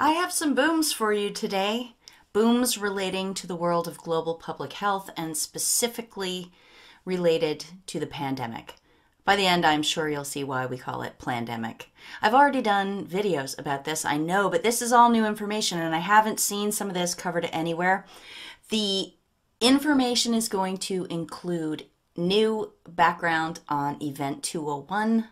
I have some booms for you today. Booms relating to the world of global public health and specifically related to the pandemic. By the end, I'm sure you'll see why we call it plandemic. I've already done videos about this, I know, but this is all new information and I haven't seen some of this covered anywhere. The information is going to include new background on Event 201,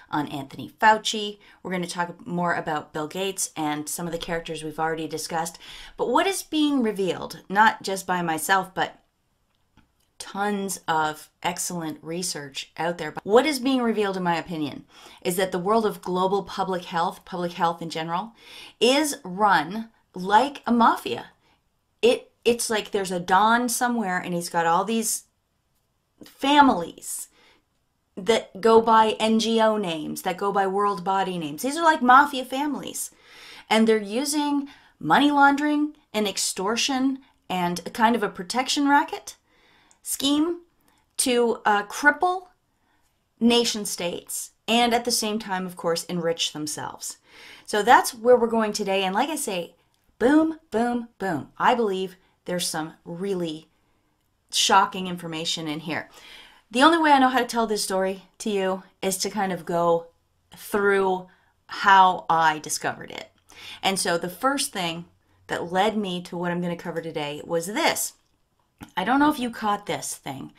on Anthony Fauci. We're going to talk more about Bill Gates and some of the characters we've already discussed. But what is being revealed, not just by myself, but tons of excellent research out there. But what is being revealed, in my opinion, is that the world of global public health in general, is run like a mafia. It's like there's a Don somewhere and he's got all these families that go by NGO names, that go by world body names. These are like mafia families. And they're using money laundering and extortion and a kind of a protection racket scheme to cripple nation states and at the same time, of course, enrich themselves. So that's where we're going today. And like I say, boom, boom, boom. I believe there's some really shocking information in here. The only way I know how to tell this story to you is to kind of go through how I discovered it. And so the first thing that led me to what I'm going to cover today was this. I don't know if you caught this thing.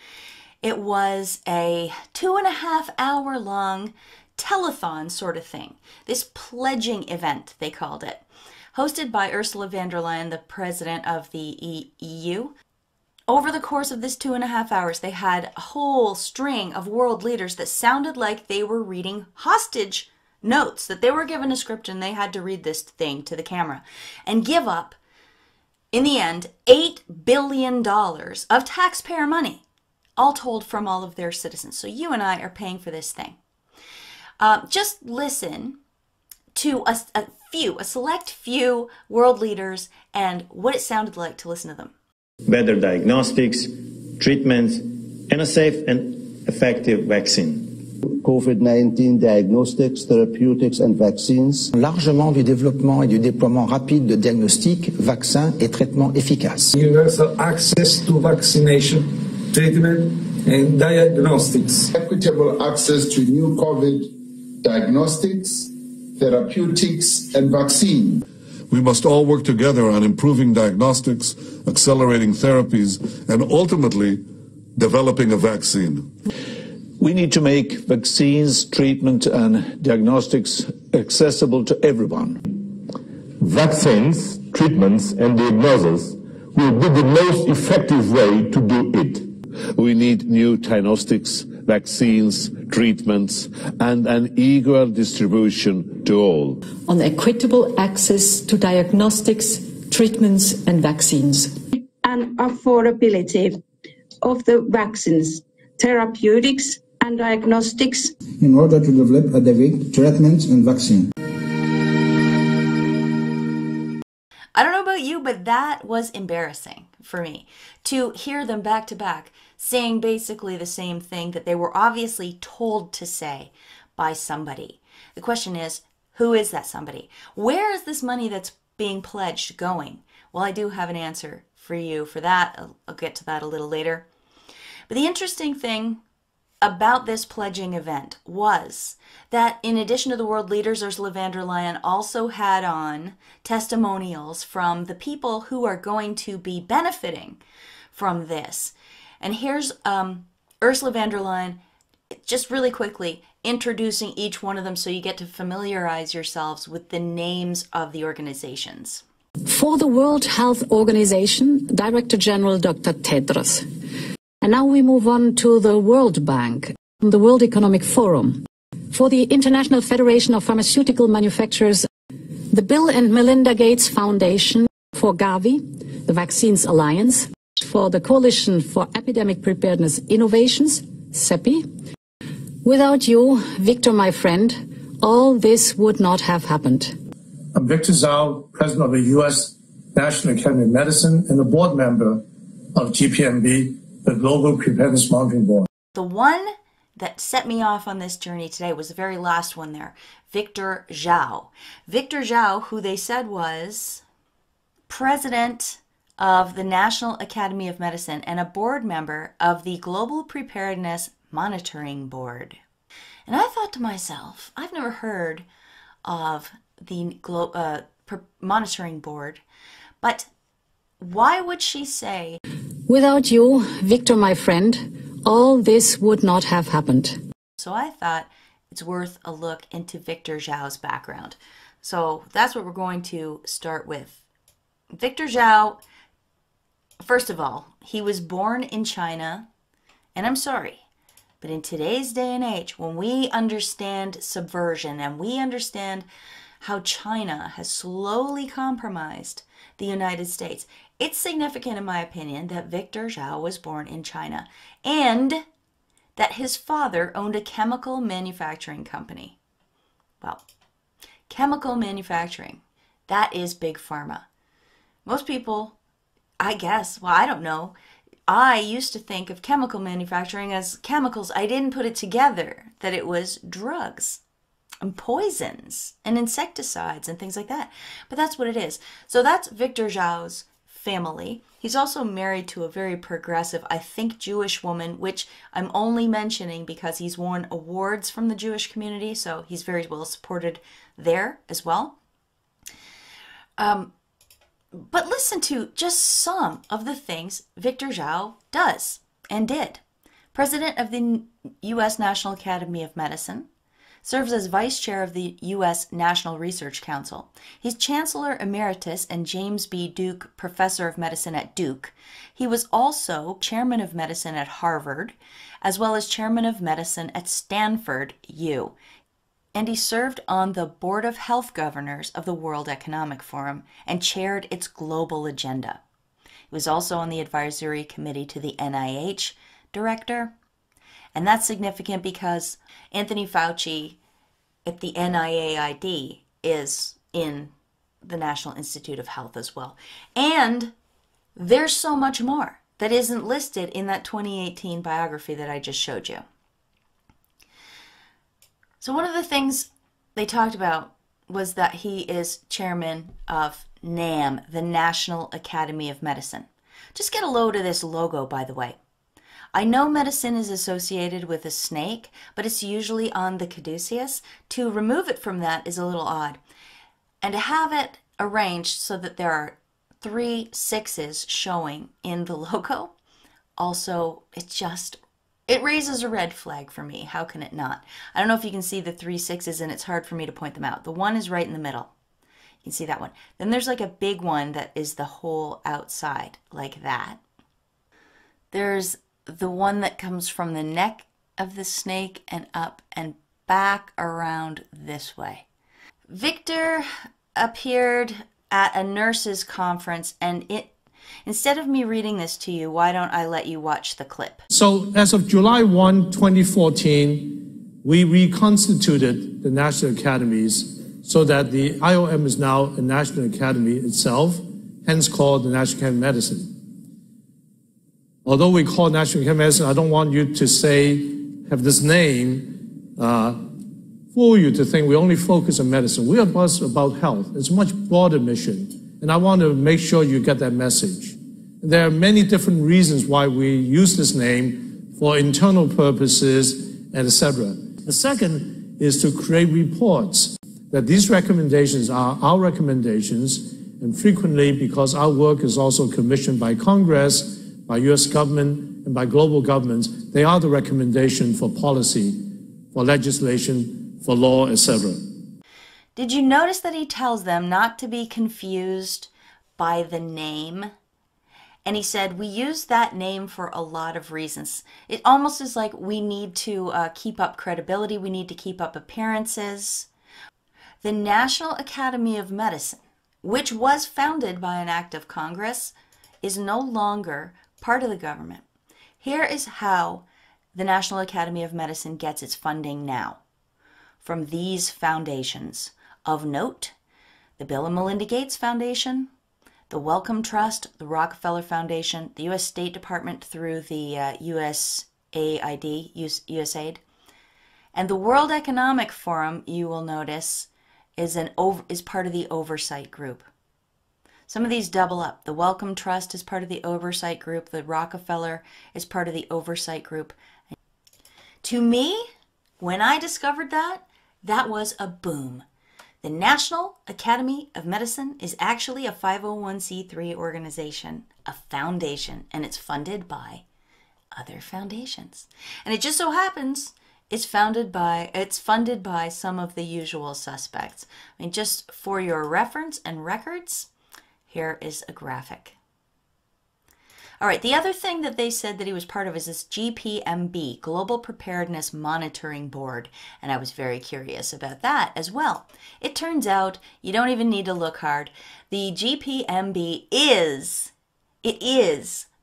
It was a 2.5-hour long telethon sort of thing. This pledging event, they called it. Hosted by Ursula von der Leyen, the president of the EU. Over the course of this 2.5 hours, they had a whole string of world leaders that sounded like they were reading hostage notes, that they were given a script and they had to read this thing to the camera and give up, in the end, $8 billion of taxpayer money, all told from all of their citizens. So you and I are paying for this thing. Just listen to a select few world leaders and what it sounded like to listen to them. Better diagnostics, treatments, and a safe and effective vaccine. COVID-19 diagnostics, therapeutics and vaccines. Largement du développement et du déploiement rapide de diagnostics, vaccins et traitements efficaces. Universal access to vaccination, treatment and diagnostics. Equitable access to new COVID diagnostics, therapeutics and vaccine. We must all work together on improving diagnostics, accelerating therapies, and ultimately developing a vaccine. We need to make vaccines, treatment, and diagnostics accessible to everyone. Vaccines, treatments, and diagnosis will be the most effective way to do it. We need new diagnostics, vaccines, treatments, and an equal distribution to all. On equitable access to diagnostics, treatments, and vaccines. And affordability of the vaccines, therapeutics, and diagnostics. In order to develop adequate treatments and vaccine. I don't know about you, but that was embarrassing for me to hear them back to back saying basically the same thing that they were obviously told to say by somebody. The question is, who is that somebody? Where is this money that's being pledged going? Well, I do have an answer for you for that. I'll get to that a little later. But the interesting thing about this pledging event was that in addition to the world leaders, Ursula von der Leyen also had on testimonials from the people who are going to be benefiting from this. And here's Ursula von der Leyen, just really quickly, introducing each one of them so you get to familiarize yourselves with the names of the organizations. For the World Health Organization, Director General Dr. Tedros. And now we move on to the World Bank, the World Economic Forum. For the International Federation of Pharmaceutical Manufacturers, the Bill and Melinda Gates Foundation. For Gavi, the Vaccines Alliance. For the Coalition for Epidemic Preparedness Innovations, CEPI. Without you, Victor, my friend, all this would not have happened. I'm Victor Zhao, President of the U.S. National Academy of Medicine and a board member of GPMB, the Global Preparedness Monitoring Board. The one that set me off on this journey today was the very last one there. Victor Zhao. Victor Zhao, who they said was president of the National Academy of Medicine and a board member of the Global Preparedness Monitoring Board. And I thought to myself, I've never heard of the monitoring board, but why would she say, "Without you, Victor, my friend, all this would not have happened"? So I thought it's worth a look into Victor Zhao's background. So that's what we're going to start with. Victor Zhao, first of all, he was born in China, and I'm sorry, but in today's day and age, when we understand subversion and we understand how China has slowly compromised the United States, it's significant, in my opinion, that Victor Zhao was born in China and that his father owned a chemical manufacturing company. Well, chemical manufacturing, that is big pharma. Most people, I guess, well, I don't know, I used to think of chemical manufacturing as chemicals. I didn't put it together that it was drugs and poisons and insecticides and things like that. But that's what it is. So that's Victor Zhao's family. He's also married to a very progressive, I think, Jewish woman, which I'm only mentioning because he's won awards from the Jewish community, so he's very well supported there as well. But listen to just some of the things Victor Zhao does and did. President of the U.S. National Academy of Medicine, serves as vice chair of the U.S. National Research Council. He's Chancellor Emeritus and James B. Duke Professor of Medicine at Duke. He was also Chairman of Medicine at Harvard, as well as Chairman of Medicine at Stanford U. And he served on the Board of Health Governors of the World Economic Forum and chaired its global agenda. He was also on the advisory committee to the NIH director. And that's significant because Anthony Fauci at the NIAID is in the National Institute of Health as well. And there's so much more that isn't listed in that 2018 biography that I just showed you. So one of the things they talked about was that he is chairman of NAM, the National Academy of Medicine. Just get a load of this logo, by the way. I know medicine is associated with a snake, but it's usually on the caduceus. To remove it from that is a little odd. And to have it arranged so that there are 3 6s showing in the logo, also, it raises a red flag for me. How can it not? I don't know if you can see the 3 6s, and it's hard for me to point them out. The one is right in the middle. You can see that one. Then there's like a big one that is the whole outside, like that. There's the one that comes from the neck of the snake and up and back around this way. Victor appeared at a nurses' conference, and instead of me reading this to you, why don't I let you watch the clip? So as of July 1, 2014, we reconstituted the national academies so that the IOM is now a national academy itself, hence called the National Academy of Medicine. Although we call National Academy of Medicine, I don't want you to have this name fool you to think we only focus on medicine. We are about health. It's a much broader mission, and I want to make sure you get that message. There are many different reasons why we use this name for internal purposes, and etc. The second is to create reports that these recommendations are our recommendations, and frequently, because our work is also commissioned by Congress, by U.S. government, and by global governments, they are the recommendation for policy, for legislation, for law, etc. Did you notice that he tells them not to be confused by the name? And he said, we use that name for a lot of reasons. It almost is like we need to keep up credibility, we need to keep up appearances. The National Academy of Medicine, which was founded by an act of Congress, is no longer part of the government. Here is how the National Academy of Medicine gets its funding now. From these foundations. Of note, the Bill and Melinda Gates Foundation, the Wellcome Trust, the Rockefeller Foundation, the U.S. State Department through the USAID, And the World Economic Forum, you will notice, is part of the oversight group. Some of these double up. The Wellcome Trust is part of the oversight group. The Rockefeller is part of the oversight group. To me, when I discovered that, that was a boom. The National Academy of Medicine is actually a 501c3 organization, a foundation, and it's funded by other foundations. And it just so happens it's funded by some of the usual suspects. I mean, just for your reference and records, here is a graphic. All right, the other thing that they said that he was part of is this GPMB, Global Preparedness Monitoring Board, and I was very curious about that as well. It turns out you don't even need to look hard. The GPMB is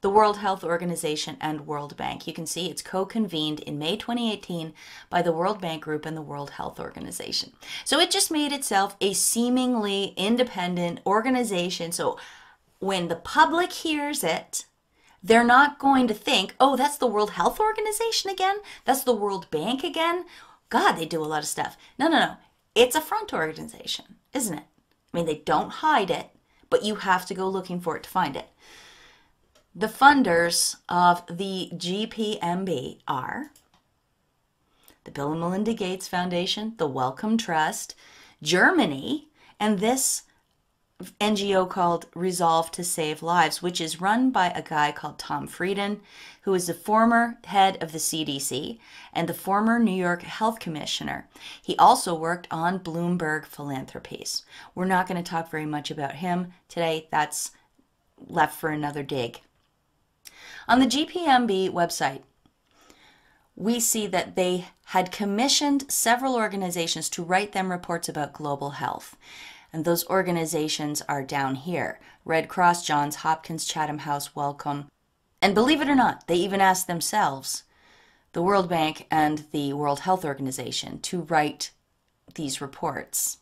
the World Health Organization and World Bank. You can see it's co-convened in May 2018 by the World Bank Group and the World Health Organization. So it just made itself a seemingly independent organization. So when the public hears it, they're not going to think, oh, that's the World Health Organization again? That's the World Bank again? God, they do a lot of stuff. No. It's a front organization, isn't it? I mean, they don't hide it, but you have to go looking for it to find it. The funders of the GPMB are the Bill and Melinda Gates Foundation, the Wellcome Trust, Germany, and this NGO called Resolve to Save Lives, which is run by a guy called Tom Frieden, who is the former head of the CDC and the former New York Health Commissioner. He also worked on Bloomberg Philanthropies. We're not going to talk very much about him today. That's left for another dig. On the GPMB website, we see that they had commissioned several organizations to write them reports about global health. And those organizations are down here: Red Cross, Johns Hopkins, Chatham House, Wellcome. And believe it or not, they even asked themselves, the World Bank and the World Health Organization, to write these reports.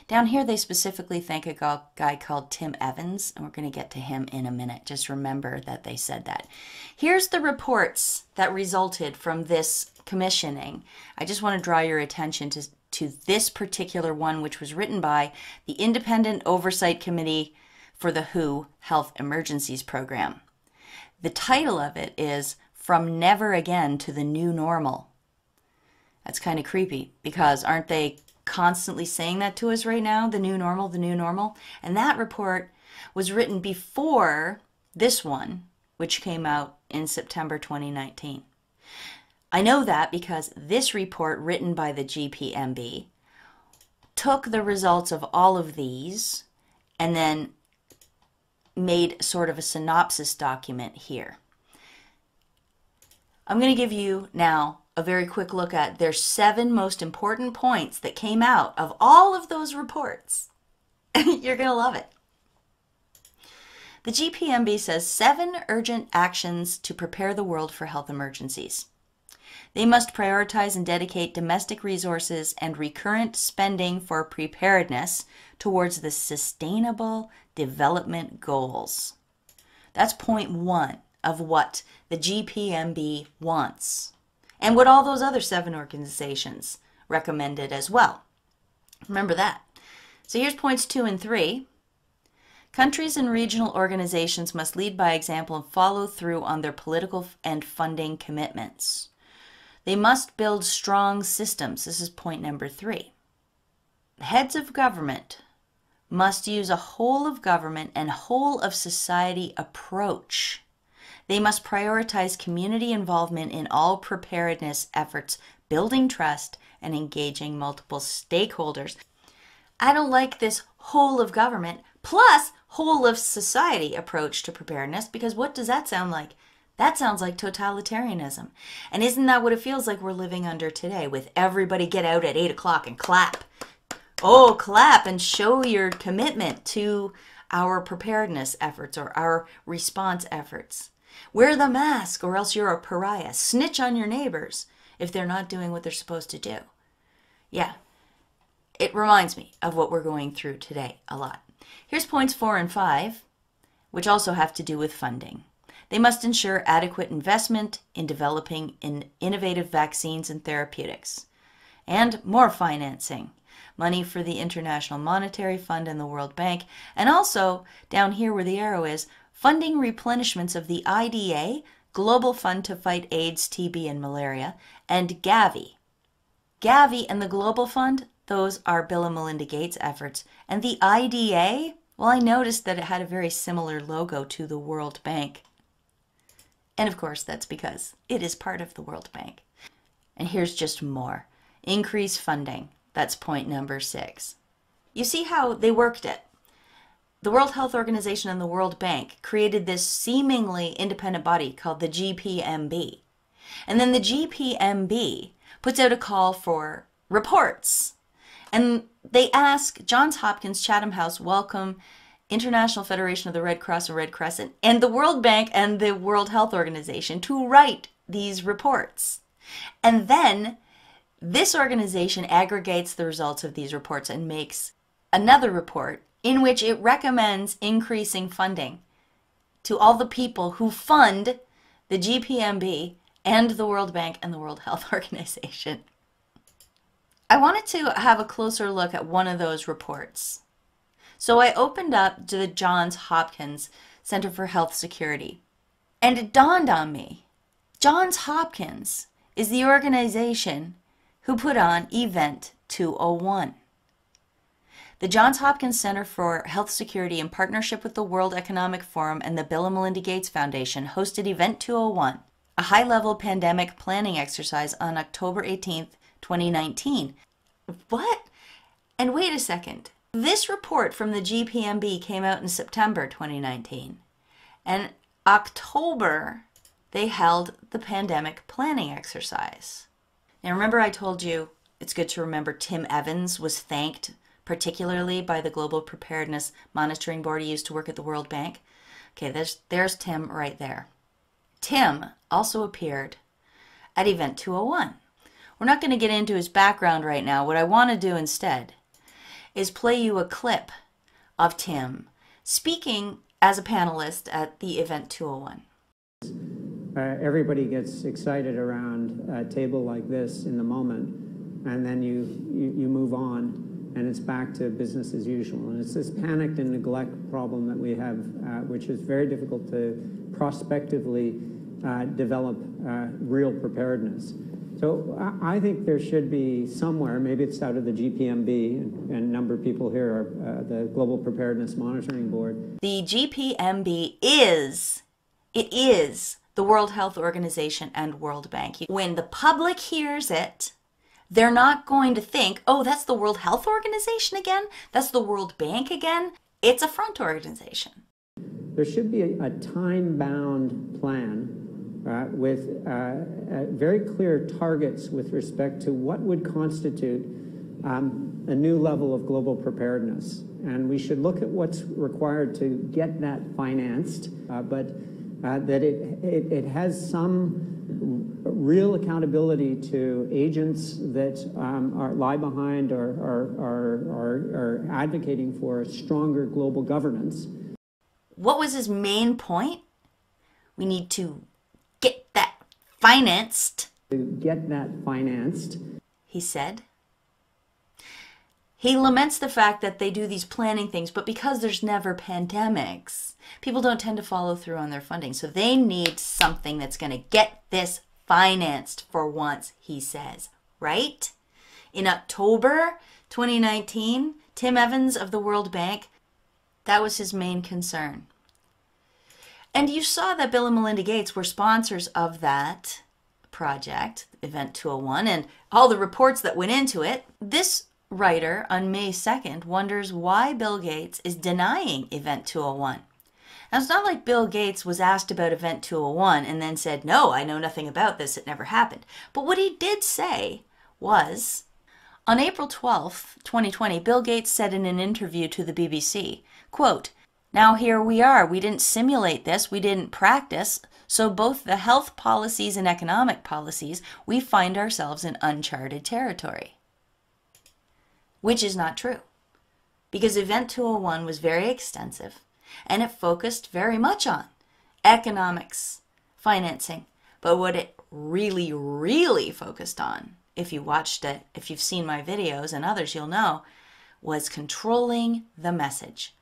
Down here, they specifically thank a guy called Tim Evans, and we're going to get to him in a minute. Just remember that they said that. Here's the reports that resulted from this commissioning. I just want to draw your attention to this particular one, which was written by the Independent Oversight Committee for the WHO Health Emergencies Program. The title of it is From Never Again to the New Normal. That's kind of creepy, because aren't they constantly saying that to us right now? The new normal, the new normal. And that report was written before this one, which came out in September 2019. I know that because this report, written by the GPMB, took the results of all of these and then made sort of a synopsis document here. I'm going to give you now a very quick look at their 7 most important points that came out of all of those reports. You're going to love it. The GPMB says 7 urgent actions to prepare the world for health emergencies. They must prioritize and dedicate domestic resources and recurrent spending for preparedness towards the Sustainable Development Goals. That's point 1 of what the GPMB wants, and what all those other 7 organizations recommended as well. Remember that. So here's points 2 and 3. Countries and regional organizations must lead by example and follow through on their political and funding commitments. They must build strong systems. This is point number 3. Heads of government must use a whole of government and whole of society approach. They must prioritize community involvement in all preparedness efforts, building trust and engaging multiple stakeholders. I don't like this whole of government plus whole of society approach to preparedness, because what does that sound like? That sounds like totalitarianism. And isn't that what it feels like we're living under today, with everybody get out at 8 o'clock and clap? Oh, clap and show your commitment to our preparedness efforts or our response efforts. Wear the mask or else you're a pariah. Snitch on your neighbors if they're not doing what they're supposed to do. Yeah, it reminds me of what we're going through today a lot. Here's points 4 and 5, which also have to do with funding. They must ensure adequate investment in developing innovative vaccines and therapeutics, and more financing, money for the International Monetary Fund and the World Bank, and also, down here where the arrow is, funding replenishments of the IDA, Global Fund to Fight AIDS, TB, and Malaria, and Gavi. Gavi and the Global Fund, those are Bill and Melinda Gates efforts. And the IDA, well, I noticed that it had a very similar logo to the World Bank. And of course, that's because it is part of the World Bank. And here's just more. Increase funding. That's point number 6. You see how they worked it. The World Health Organization and the World Bank created this seemingly independent body called the GPMB. And then the GPMB puts out a call for reports. And they ask Johns Hopkins, Chatham House, Wellcome, International Federation of the Red Cross and Red Crescent, and the World Bank and the World Health Organization to write these reports. And then this organization aggregates the results of these reports and makes another report in which it recommends increasing funding to all the people who fund the GPMB and the World Bank and the World Health Organization. I wanted to have a closer look at one of those reports. So I opened up to the Johns Hopkins Center for Health Security, and it dawned on me, Johns Hopkins is the organization who put on Event 201. The Johns Hopkins Center for Health Security, in partnership with the World Economic Forum and the Bill and Melinda Gates Foundation, hosted Event 201, a high-level pandemic planning exercise on October 18th, 2019. What? And wait a second. This report from the GPMB came out in September 2019. And October, they held the pandemic planning exercise. Now remember I told you it's good to remember Tim Evans was thanked particularly by the Global Preparedness Monitoring Board he used to work at the World Bank? Okay, there's Tim right there. Tim also appeared at Event 201. We're not going to get into his background right now. What I want to do instead is play you a clip of Tim speaking as a panelist at the Event 201. Everybody gets excited around a table like this in the moment, and then you move on, and it's back to business as usual. And it's this panic and neglect problem that we have, which is very difficult to prospectively develop real preparedness. So I think there should be somewhere, maybe it's out of the GPMB, and a number of people here are the Global Preparedness Monitoring Board. The GPMB is the World Health Organization and World Bank. When the public hears it, they're not going to think, oh, that's the World Health Organization again? That's the World Bank again? It's a front organization. There should be a time-bound plan with very clear targets with respect to what would constitute a new level of global preparedness. And we should look at what's required to get that financed, but that it has some real accountability to agents that lie behind or are advocating for a stronger global governance. What was his main point? We need to get that financed. To get that financed, he said. He laments the fact that they do these planning things, but because there's never pandemics, people don't tend to follow through on their funding. So they need something that's going to get this financed for once, he says, right? In October 2019, Tim Evans of the World Bank, that was his main concern. And you saw that Bill and Melinda Gates were sponsors of that project, Event 201, and all the reports that went into it. This writer on May 2nd wonders why Bill Gates is denying Event 201. Now, it's not like Bill Gates was asked about Event 201 and then said, no, I know nothing about this, it never happened. But what he did say was, on April 12th, 2020, Bill Gates said in an interview to the BBC, quote, now here we are, we didn't simulate this, we didn't practice, so both the health policies and economic policies, we find ourselves in uncharted territory. Which is not true, because Event 201 was very extensive, and it focused very much on economics, financing. But what it really, really focused on, if you watched it, if you've seen my videos and others, you'll know, was controlling the message.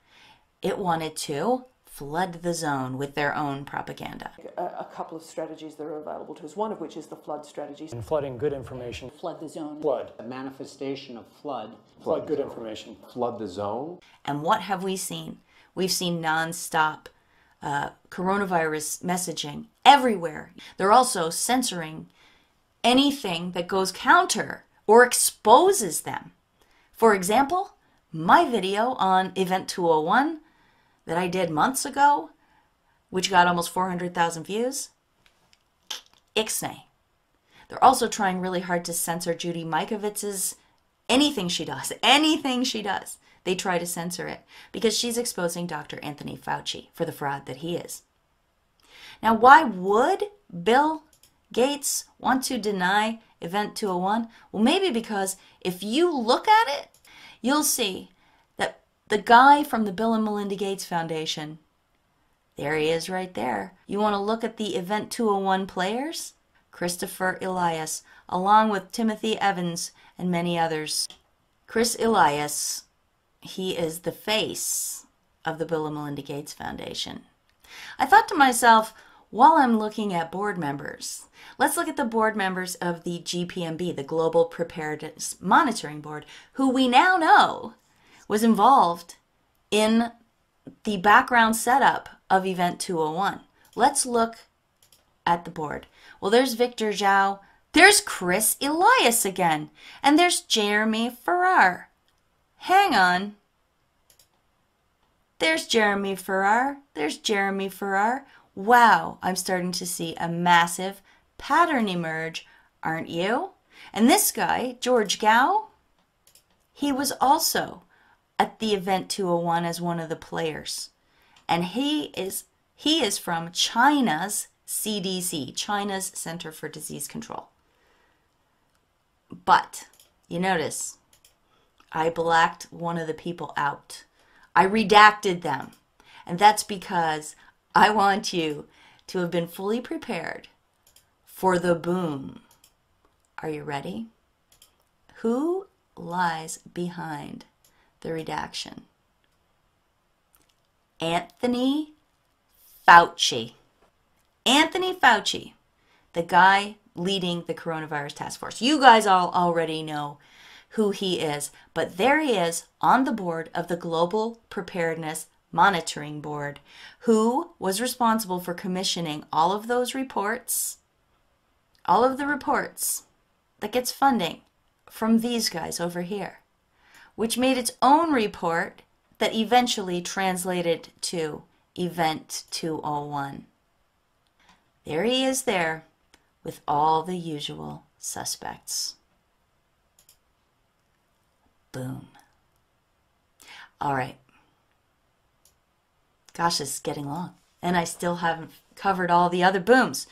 It wanted to flood the zone with their own propaganda. A couple of strategies that are available to us, one of which is the flood strategy. And flooding good information. Flood the zone. Flood. A manifestation of flood. Flood good information. Flood the zone. And what have we seen? We've seen nonstop coronavirus messaging everywhere. They're also censoring anything that goes counter or exposes them. For example, my video on Event 201 that I did months ago, which got almost 400,000 views, ixnay. They're also trying really hard to censor Judy Mikovits's anything she does, they try to censor it because she's exposing Dr. Anthony Fauci for the fraud that he is. Now, why would Bill Gates want to deny Event 201? Well, maybe because if you look at it, you'll see that the guy from the Bill and Melinda Gates Foundation, there he is right there. You want to look at the Event 201 players? Christopher Elias, along with Timothy Evans and many others. Chris Elias, he is the face of the Bill and Melinda Gates Foundation. I thought to myself, while I'm looking at board members, let's look at the board members of the GPMB, the Global Preparedness Monitoring Board, who we now know was involved in the background setup of Event 201. Let's look at the board. Well, there's Victor Zhao, there's Chris Elias again, and there's Jeremy Farrar. Hang on. There's Jeremy Farrar. There's Jeremy Farrar. Wow, I'm starting to see a massive pattern emerge, aren't you? And this guy, George Gao, he was also at the Event 201 as one of the players. And he is from China's CDC, China's Center for Disease Control. But you notice I blacked one of the people out. I redacted them. And that's because I want you to have been fully prepared for the boom. Are you ready? Who lies behind the redaction? Anthony Fauci. Anthony Fauci, the guy leading the coronavirus task force. You guys all already know who he is, but there he is on the board of the Global Preparedness Monitoring Board, who was responsible for commissioning all of those reports, all of the reports that gets funding from these guys over here, which made its own report that eventually translated to Event 201. There he is there with all the usual suspects. Boom. All right. Gosh, this is getting long. And I still haven't covered all the other booms.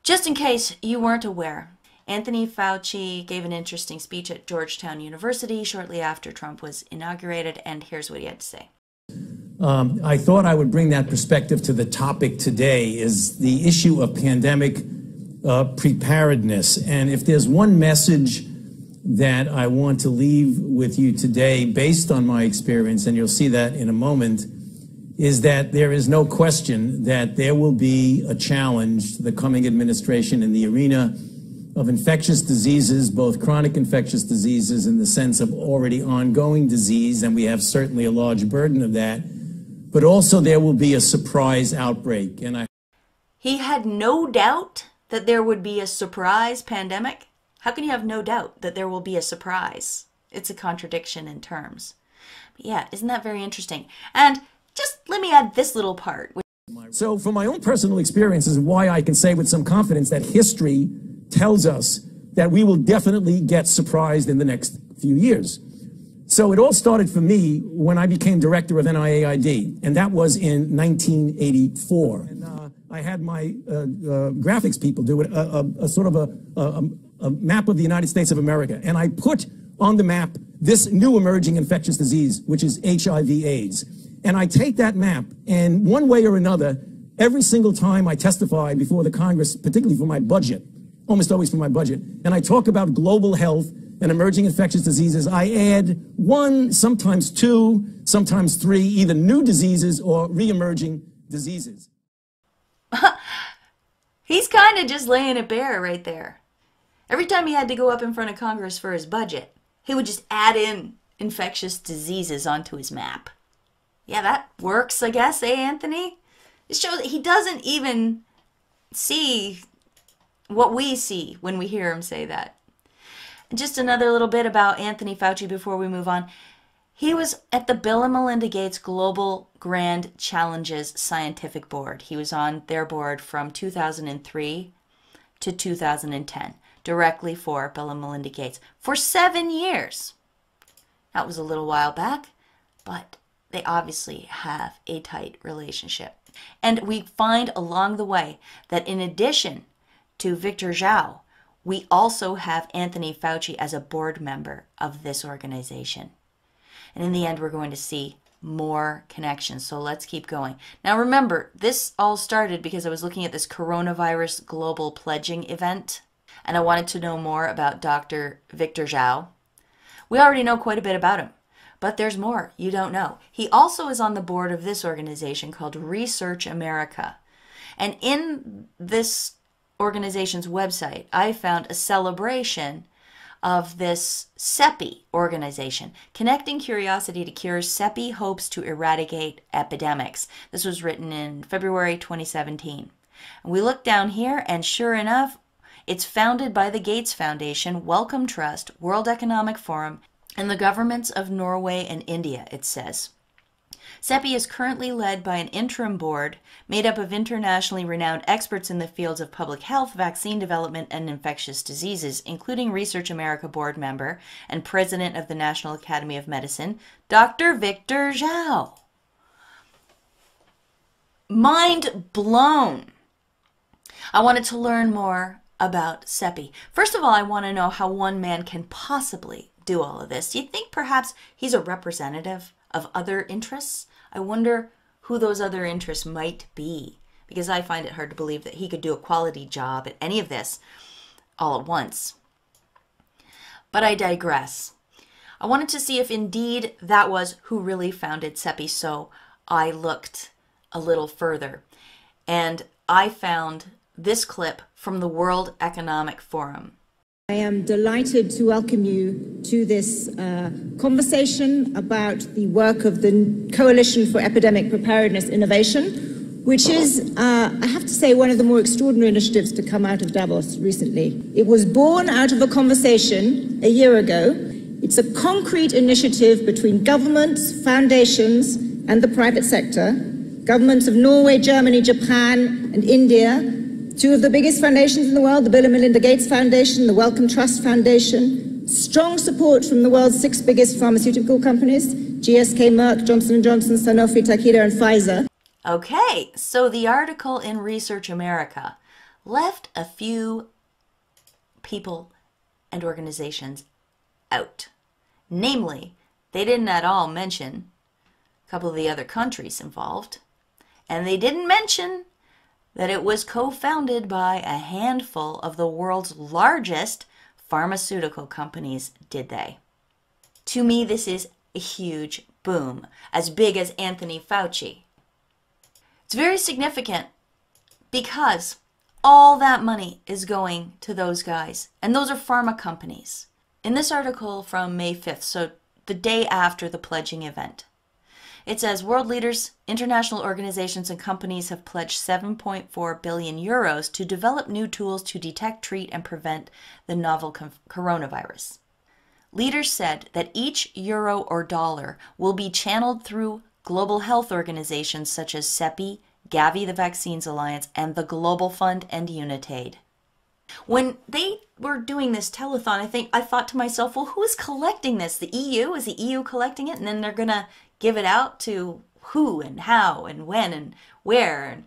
Just in case you weren't aware, Anthony Fauci gave an interesting speech at Georgetown University shortly after Trump was inaugurated, and here's what he had to say. I thought I would bring that perspective to the topic today, is the issue of pandemic preparedness. And if there's one message that I want to leave with you today, based on my experience, and you'll see that in a moment, is that there is no question that there will be a challenge to the coming administration in the arena of infectious diseases, both chronic infectious diseases in the sense of already ongoing disease, and we have certainly a large burden of that, but also there will be a surprise outbreak. And He had no doubt that there would be a surprise pandemic. How can you have no doubt that there will be a surprise? It's a contradiction in terms. But yeah, isn't that very interesting? And just let me add this little part. So from my own personal experiences, why I can say with some confidence that history tells us that we will definitely get surprised in the next few years. So it all started for me when I became director of NIAID, and that was in 1984. And I had my graphics people do a sort of a map of the United States of America, and I put on the map this new emerging infectious disease, which is HIV/AIDS. And I take that map, and one way or another, Every single time I testify before the Congress, particularly for my budget, almost always for my budget, and I talk about global health and emerging infectious diseases, I add one, sometimes two, sometimes three, either new diseases or re-emerging diseases. He's kind of just laying it bare right there. Every time he had to go up in front of Congress for his budget, he would just add in infectious diseases onto his map. Yeah, that works, I guess, eh, Anthony? It shows that he doesn't even see what we see when we hear him say that. And just another little bit about Anthony Fauci before we move on. He was at the Bill and Melinda Gates Global Grand Challenges Scientific Board. He was on their board from 2003 to 2010, directly for Bill and Melinda Gates, for 7 years. That was a little while back, but they obviously have a tight relationship. And we find along the way that in addition to Victor Zhao, we also have Anthony Fauci as a board member of this organization. And in the end, we're going to see more connections. So let's keep going. Now remember, this all started because I was looking at this coronavirus global pledging event, and I wanted to know more about Dr. Victor Zhao. We already know quite a bit about him, but there's more you don't know. He also is on the board of this organization called Research America. And in this organization's website, I found a celebration of this CEPI organization. Connecting Curiosity to Cures, CEPI hopes to eradicate epidemics. This was written in February 2017. And we look down here, and sure enough, it's founded by the Gates Foundation, Wellcome Trust, World Economic Forum, and the governments of Norway and India, it says. CEPI is currently led by an interim board made up of internationally renowned experts in the fields of public health, vaccine development, and infectious diseases, including Research America board member and president of the National Academy of Medicine, Dr. Victor Zhao. Mind blown. I wanted to learn more about CEPI. First of all, I want to know how one man can possibly do all of this. Do you think perhaps he's a representative of other interests? I wonder who those other interests might be, because I find it hard to believe that he could do a quality job at any of this all at once. But I digress. I wanted to see if indeed that was who really founded CEPI, so I looked a little further, and I found this clip from the World Economic Forum. I am delighted to welcome you to this conversation about the work of the Coalition for Epidemic Preparedness Innovation, which is, I have to say, one of the more extraordinary initiatives to come out of Davos recently. It was born out of a conversation a year ago. It's a concrete initiative between governments, foundations, and the private sector. Governments of Norway, Germany, Japan, and India. Two of the biggest foundations in the world, the Bill and Melinda Gates Foundation, the Wellcome Trust Foundation. Strong support from the world's 6 biggest pharmaceutical companies, GSK, Merck, Johnson & Johnson, Sanofi, Takeda, and Pfizer. Okay, so the article in Research America left a few people and organizations out. Namely, they didn't at all mention a couple of the other countries involved, and they didn't mention that it was co-founded by a handful of the world's largest pharmaceutical companies, did they? To me, this is a huge boom, as big as Anthony Fauci. It's very significant because all that money is going to those guys, and those are pharma companies. In this article from May 5th, so the day after the pledging event, it says world leaders, international organizations, and companies have pledged 7.4 billion euros to develop new tools to detect, treat, and prevent the novel coronavirus. Leaders said that each euro or dollar will be channeled through global health organizations such as CEPI, Gavi, the Vaccines Alliance, and the Global Fund and UNITAID. When they were doing this telethon, I thought to myself, well, who is collecting this? The EU? Is the EU collecting it? And then they're going to give it out to who and how and when and where?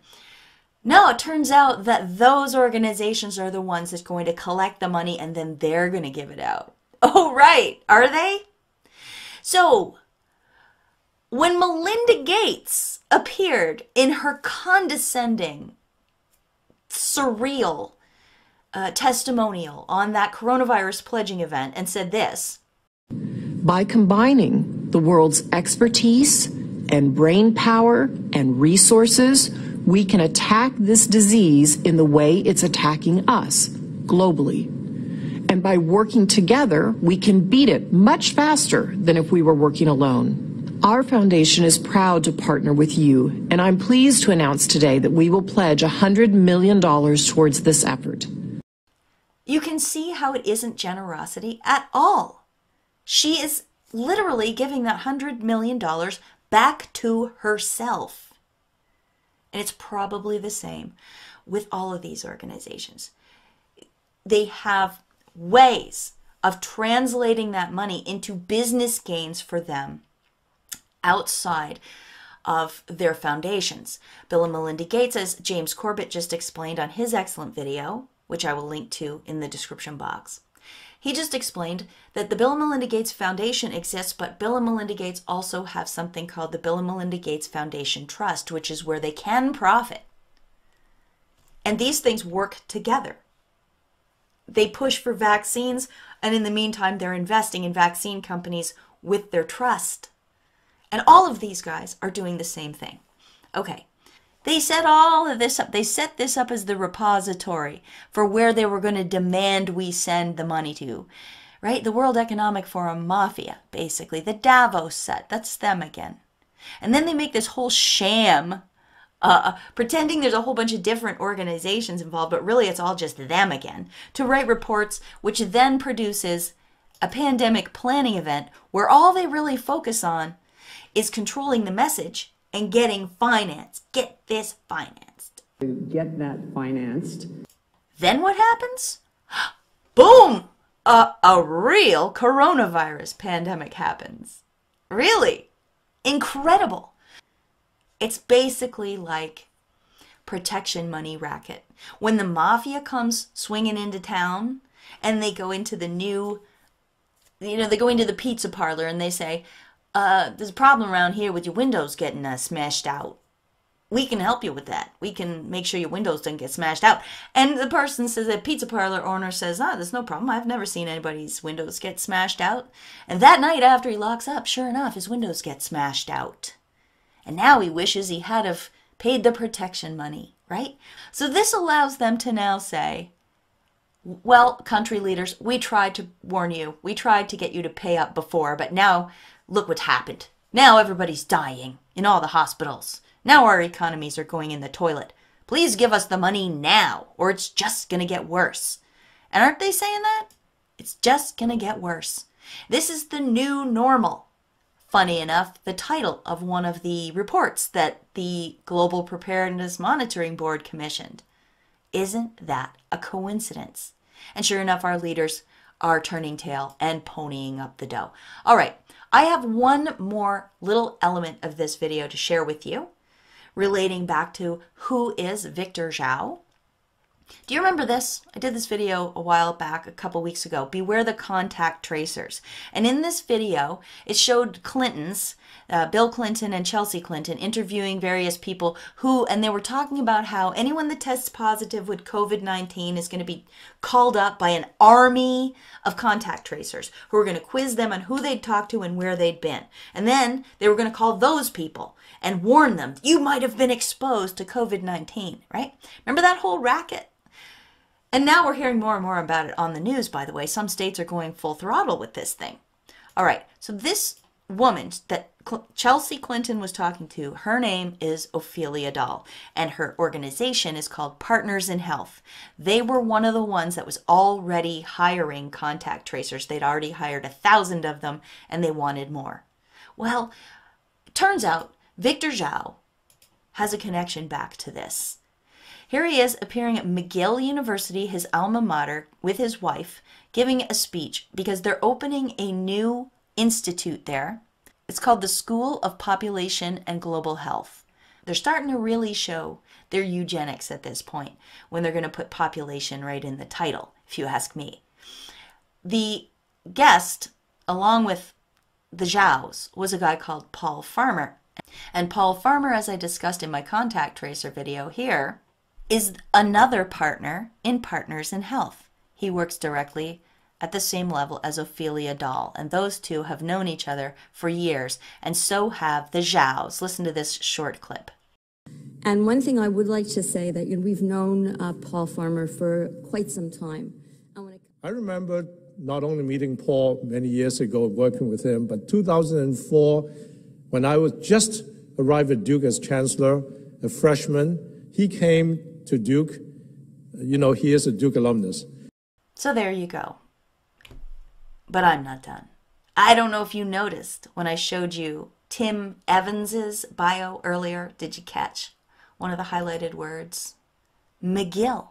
No, it turns out that those organizations are the ones that's going to collect the money, and then they're going to give it out. Oh, right. Are they? So, When Melinda Gates appeared in her condescending, surreal testimonial on that coronavirus pledging event and said this: by combining the world's expertise and brain power and resources, we can attack this disease in the way it's attacking us globally. And by working together, we can beat it much faster than if we were working alone. Our foundation is proud to partner with you, and I'm pleased to announce today that we will pledge $100 million towards this effort. You can see how it isn't generosity at all. She is literally giving that $100 million back to herself. And it's probably the same with all of these organizations. They have ways of translating that money into business gains for them outside of their foundations. Bill and Melinda Gates, as James Corbett just explained on his excellent video, which I will link to in the description box, he just explained that the Bill and Melinda Gates Foundation exists, but Bill and Melinda Gates also have something called the Bill and Melinda Gates Foundation Trust, which is where they can profit. And these things work together. They push for vaccines, and in the meantime, they're investing in vaccine companies with their trust. And all of these guys are doing the same thing. Okay, they set all of this up. They set this up as the repository for where they were going to demand we send the money to, right? The World Economic Forum mafia, basically. The Davos set, that's them again. And then they make this whole sham, pretending there's a whole bunch of different organizations involved, but really it's all just them again, to write reports, which then produces a pandemic planning event where all they really focus on is controlling the message and getting finance. Get this financed. Get that financed. Then what happens? Boom! A real coronavirus pandemic happens. Really? Incredible. It's basically like protection money racket. When the mafia comes swinging into town and they go into the new, they go into the pizza parlor and they say, there's a problem around here with your windows getting smashed out. We can help you with that. We can make sure your windows don't get smashed out. And the person says, the pizza parlor owner says, there's no problem. I've never seen anybody's windows get smashed out. And that night after he locks up, sure enough, his windows get smashed out. And now he wishes he had have paid the protection money, right? So this allows them to now say, well, country leaders, we tried to warn you. We tried to get you to pay up before, but now look what's happened. Now everybody's dying in all the hospitals. Now our economies are going in the toilet. Please give us the money now, or it's just going to get worse. And aren't they saying that? It's just going to get worse. This is the new normal. Funny enough, the title of one of the reports that the Global Preparedness Monitoring Board commissioned. Isn't that a coincidence? And sure enough, our leaders are turning tail and ponying up the dough. All right. I have one more little element of this video to share with you relating back to who is Victor Zhao. Do you remember this? I did this video a while back, a couple weeks ago. Beware the contact tracers. And in this video, it showed Clintons, Bill Clinton and Chelsea Clinton, interviewing various people and they were talking about how anyone that tests positive with COVID-19 is going to be called up by an army of contact tracers who are going to quiz them on who they'd talked to and where they'd been. And then they were going to call those people and warn them, you might have been exposed to COVID-19, right? Remember that whole racket? And now we're hearing more and more about it on the news, by the way. Some states are going full throttle with this thing. All right, so this woman that Chelsea Clinton was talking to, her name is Ophelia Dahl, and her organization is called Partners in Health. They were one of the ones that was already hiring contact tracers. They'd already hired 1,000 of them, and they wanted more. Well, it turns out Victor Zhao has a connection back to this. Here he is appearing at McGill University, his alma mater, with his wife, giving a speech because they're opening a new institute there. It's called the School of Population and Global Health. They're starting to really show their eugenics at this point when they're going to put population right in the title, if you ask me. The guest, along with the Zhaos was a guy called Paul Farmer. And Paul Farmer, as I discussed in my contact tracer video here, is another partner in Partners in Health. He works directly at the same level as Ophelia Dahl, and those two have known each other for years, and so have the Zhaos. Listen to this short clip. And one thing I would like to say that we've known Paul Farmer for quite some time. I remember not only meeting Paul many years ago, working with him, but 2004, when I was just arrived at Duke as chancellor, a freshman, he came to Duke. You know, he is a Duke alumnus. So there you go. But I'm not done. I don't know if you noticed when I showed you Tim Evans's bio earlier. Did you catch one of the highlighted words? McGill.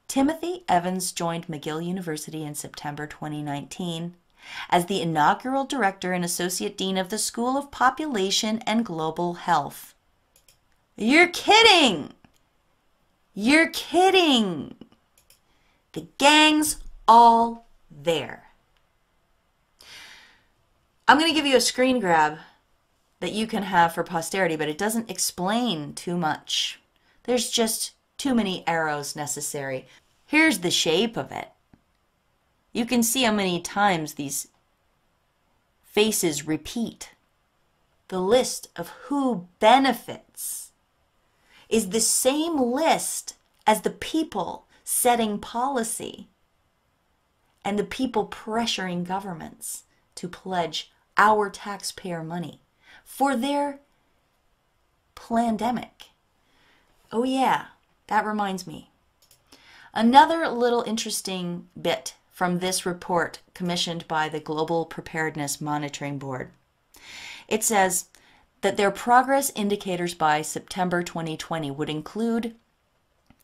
Timothy Evans joined McGill University in September 2019 as the inaugural director and associate dean of the School of Population and Global Health. You're kidding! You're kidding! The gang's all there. I'm going to give you a screen grab that you can have for posterity, but it doesn't explain too much. There's just too many arrows necessary. Here's the shape of it. You can see how many times these faces repeat. The list of who benefits is the same list as the people setting policy and the people pressuring governments to pledge our taxpayer money for their plandemic. Oh yeah, that reminds me. Another little interesting bit from this report commissioned by the Global Preparedness Monitoring Board. It says that their progress indicators by September 2020 would include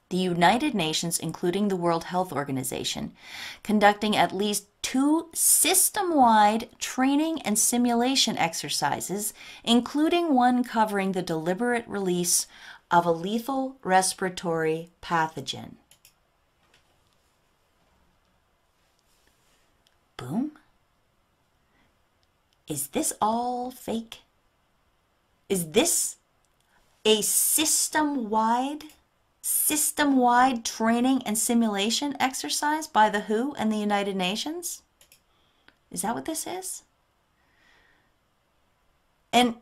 the United Nations, including the World Health Organization, conducting at least 2 system-wide training and simulation exercises, including one covering the deliberate release of a lethal respiratory pathogen. Boom? Is this all fake? Is this a system-wide training and simulation exercise by the WHO and the United Nations? Is that what this is? And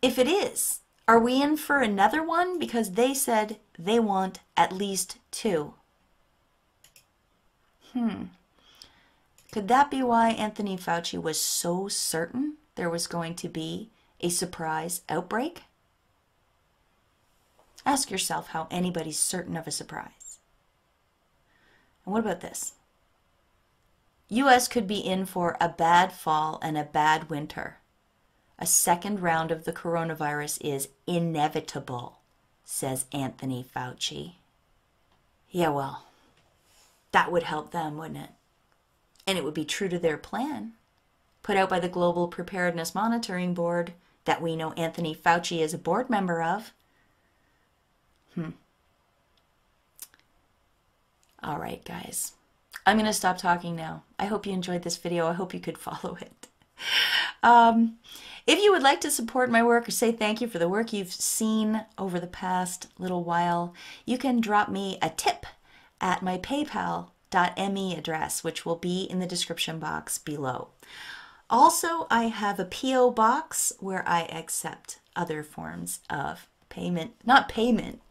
if it is, are we in for another one? Because they said they want at least 2. Could that be why Anthony Fauci was so certain there was going to be a surprise outbreak? Ask yourself how anybody's certain of a surprise. And what about this? U.S. could be in for a bad fall and a bad winter. A second round of the coronavirus is inevitable, says Anthony Fauci. Yeah, well, that would help them, wouldn't it? And it would be true to their plan, put out by the Global Preparedness Monitoring Board that we know Anthony Fauci is a board member of. All right, guys. I'm going to stop talking now. I hope you enjoyed this video. I hope you could follow it. If you would like to support my work or say thank you for the work you've seen over the past little while, you can drop me a tip at my paypal.me address, which will be in the description box below. Also, I have a P.O. box where I accept other forms of payment. Not payment,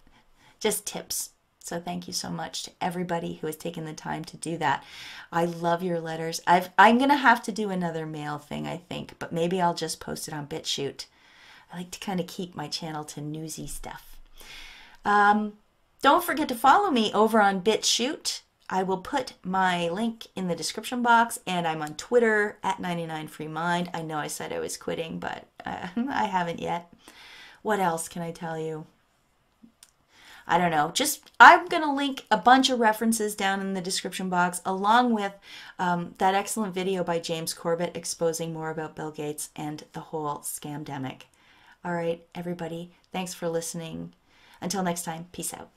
just tips. So thank you so much to everybody who has taken the time to do that. I love your letters. I'm going to have to do another mail thing, I think, but maybe I'll just post it on BitChute. I like to kind of keep my channel to newsy stuff. Don't forget to follow me over on BitChute. I will put my link in the description box, and I'm on Twitter at 99freemind. I know I said I was quitting, but I haven't yet. What else can I tell you? I don't know. I'm going to link a bunch of references down in the description box, along with that excellent video by James Corbett exposing more about Bill Gates and the whole scamdemic. All right, everybody, thanks for listening. Until next time, peace out.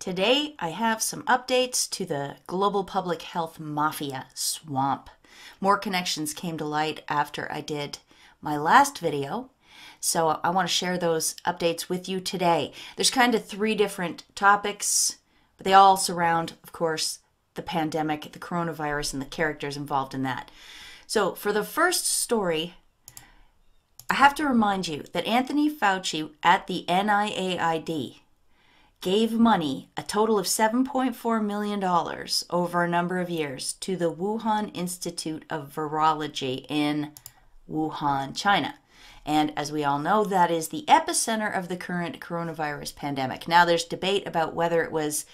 Today, I have some updates to the global public health mafia swamp. More connections came to light after I did my last video, so I want to share those updates with you today. There's kind of three different topics, but they all surround, of course, the pandemic, the coronavirus, and the characters involved in that. So for the first story, I have to remind you that Anthony Fauci at the NIAID gave money, a total of $7.4 million over a number of years, to the Wuhan Institute of Virology in Wuhan, China. And as we all know, that is the epicenter of the current coronavirus pandemic. Now there's debate about whether it was,